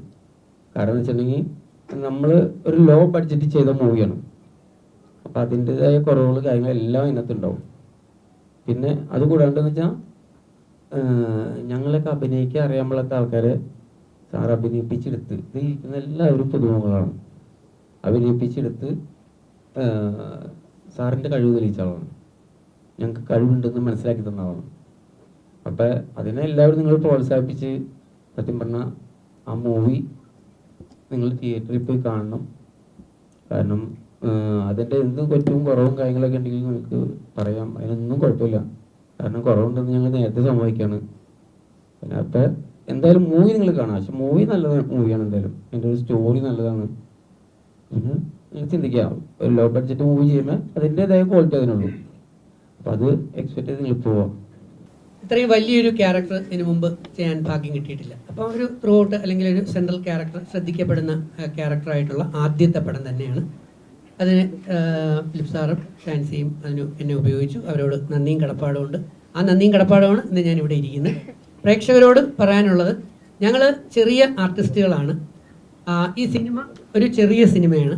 കാരണം എന്ന് വെച്ചിട്ടുണ്ടെങ്കിൽ നമ്മൾ ഒരു ലോ ബഡ്ജറ്റ് ചെയ്ത മൂവിയാണ്. അപ്പം അതിൻ്റെതായ കുറവുകൾ കാര്യങ്ങളെല്ലാം ഇതിനകത്തുണ്ടാവും. പിന്നെ അതുകൂടാണ്ടെന്ന് വെച്ചാൽ ഞങ്ങളൊക്കെ അഭിനയിക്കാൻ അറിയാൻ പാടാത്ത ആൾക്കാരെ സാർ അഭിനയിപ്പിച്ചെടുത്ത്, ഇത് ഇരിക്കുന്ന എല്ലാവരും പുതുമുഖങ്ങളാണ്. അഭിനയിപ്പിച്ചെടുത്ത് സാറിൻ്റെ കഴിവ് തെളിയിച്ച ആളാണ്. ഞങ്ങൾക്ക് കഴിവുണ്ടെന്ന് മനസ്സിലാക്കി തന്ന ആളാണ്. അപ്പം അതിനെ എല്ലാവരും നിങ്ങൾ പ്രോത്സാഹിപ്പിച്ച് സത്യം പറഞ്ഞാൽ ആ മൂവി നിങ്ങൾ തിയേറ്ററിൽ പോയി കാണണം. കാരണം അതിൻ്റെ എന്തും കുറ്റവും കുറവും കാര്യങ്ങളൊക്കെ ഉണ്ടെങ്കിൽ നിങ്ങൾക്ക് പറയാം, അതിനൊന്നും കുഴപ്പമില്ല. കാരണം കുറവുണ്ടെന്ന് ഞങ്ങൾ നേരത്തെ സമ്മതിക്കുകയാണ്. പിന്നെ അപ്പം എന്തായാലും മൂവി നിങ്ങൾ കാണാം. പക്ഷെ മൂവി നല്ല മൂവിയാണ്. എന്തായാലും എൻ്റെ ഒരു സ്റ്റോറി നല്ലതാണ്. പിന്നെ നിങ്ങൾ ചിന്തിക്കാം, ഒരു ലോ ബഡ്ജറ്റ് മൂവി ചെയ്യുമ്പോൾ അതിൻ്റെതായ ക്വാളിറ്റി അതിനുള്ളൂ. അപ്പം അത് എക്സ്പെക്ട് ചെയ്ത് നിങ്ങൾ പോവാം. ഇത്രയും വലിയൊരു ക്യാരക്ടർ ഇതിനു മുമ്പ് ചെയ്യാൻ ഭാഗ്യം കിട്ടിയിട്ടില്ല. അപ്പോൾ ഒരു ത്രൂ ഔട്ട് അല്ലെങ്കിൽ ഒരു സെൻട്രൽ ക്യാരക്ടർ ശ്രദ്ധിക്കപ്പെടുന്ന ക്യാരക്ടറായിട്ടുള്ള ആദ്യത്തെ പടം തന്നെയാണ്. അതിന് ഫിലിപ്പ് സാറും ഷാൻസിയും അതിന് എന്നെ ഉപയോഗിച്ചു. അവരോട് നന്ദിയും കടപ്പാടുമുണ്ട്. ആ നന്ദിയും കടപ്പാടുമാണ് ഇന്ന് ഞാനിവിടെ ഇരിക്കുന്നത്. പ്രേക്ഷകരോട് പറയാനുള്ളത്, ഞങ്ങൾ ചെറിയ ആർട്ടിസ്റ്റുകളാണ്. ഈ സിനിമ ഒരു ചെറിയ സിനിമയാണ്.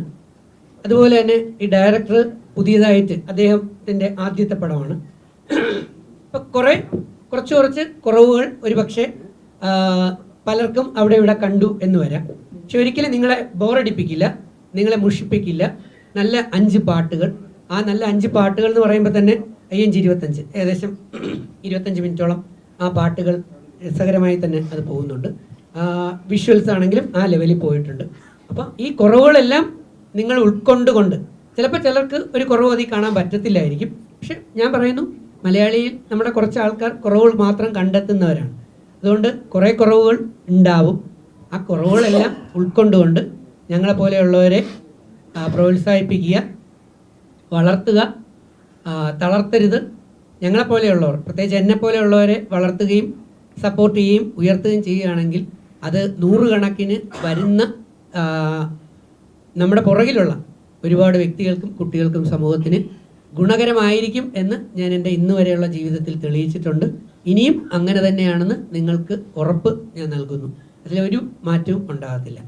അതുപോലെ തന്നെ ഈ ഡയറക്ടർ പുതിയതായിട്ട് അദ്ദേഹത്തിൻ്റെ ആദ്യത്തെ പടമാണ്. ഇപ്പം കുറച്ച് കുറവുകൾ ഒരുപക്ഷെ പലർക്കും അവിടെ ഇവിടെ കണ്ടു എന്ന് വരാം. പക്ഷെ ഒരിക്കലും നിങ്ങളെ ബോറടിപ്പിക്കില്ല, നിങ്ങളെ മുഷിപ്പിക്കില്ല. നല്ല 5 പാട്ടുകൾ. ആ നല്ല 5 പാട്ടുകൾ എന്ന് പറയുമ്പോൾ തന്നെ 5-25 ഏകദേശം 25 മിനിറ്റോളം ആ പാട്ടുകൾ രസകരമായി തന്നെ അത് പോകുന്നുണ്ട്. വിഷ്വൽസ് ആണെങ്കിലും ആ ലെവലിൽ പോയിട്ടുണ്ട്. അപ്പം ഈ കുറവുകളെല്ലാം നിങ്ങൾ ഉൾക്കൊണ്ടുകൊണ്ട്, ചിലപ്പോൾ ചിലർക്ക് ഒരു കുറവ് അതിൽ കാണാൻ പറ്റത്തില്ലായിരിക്കും. പക്ഷെ ഞാൻ പറയുന്നു, മലയാളിയിൽ നമ്മുടെ കുറച്ച് ആൾക്കാർ കുറവുകൾ മാത്രം കണ്ടെത്തുന്നവരാണ്. അതുകൊണ്ട് കുറേ കുറവുകൾ ഉണ്ടാവും. ആ കുറവുകളെല്ലാം ഉൾക്കൊണ്ടുകൊണ്ട് ഞങ്ങളെപ്പോലെയുള്ളവരെ പ്രോത്സാഹിപ്പിക്കുക, വളർത്തുക, തളർത്തരുത്. ഞങ്ങളെപ്പോലെയുള്ളവർ, പ്രത്യേകിച്ച് എന്നെപ്പോലെയുള്ളവരെ വളർത്തുകയും സപ്പോർട്ട് ചെയ്യുകയും ഉയർത്തുകയും ചെയ്യുകയാണെങ്കിൽ അത് 100 കണക്കിന് വരുന്ന നമ്മുടെ പുറകിലുള്ള ഒരുപാട് വ്യക്തികൾക്കും കുട്ടികൾക്കും സമൂഹത്തിന് ഗുണകരമായിരിക്കും എന്ന് ഞാൻ എൻ്റെ ഇന്ന് വരെയുള്ള ജീവിതത്തിൽ തെളിയിച്ചിട്ടുണ്ട്. ഇനിയും അങ്ങനെ തന്നെയാണെന്ന് നിങ്ങൾക്ക് ഉറപ്പ് ഞാൻ നൽകുന്നു. അതിലൊരു മാറ്റവും ഉണ്ടാകത്തില്ല.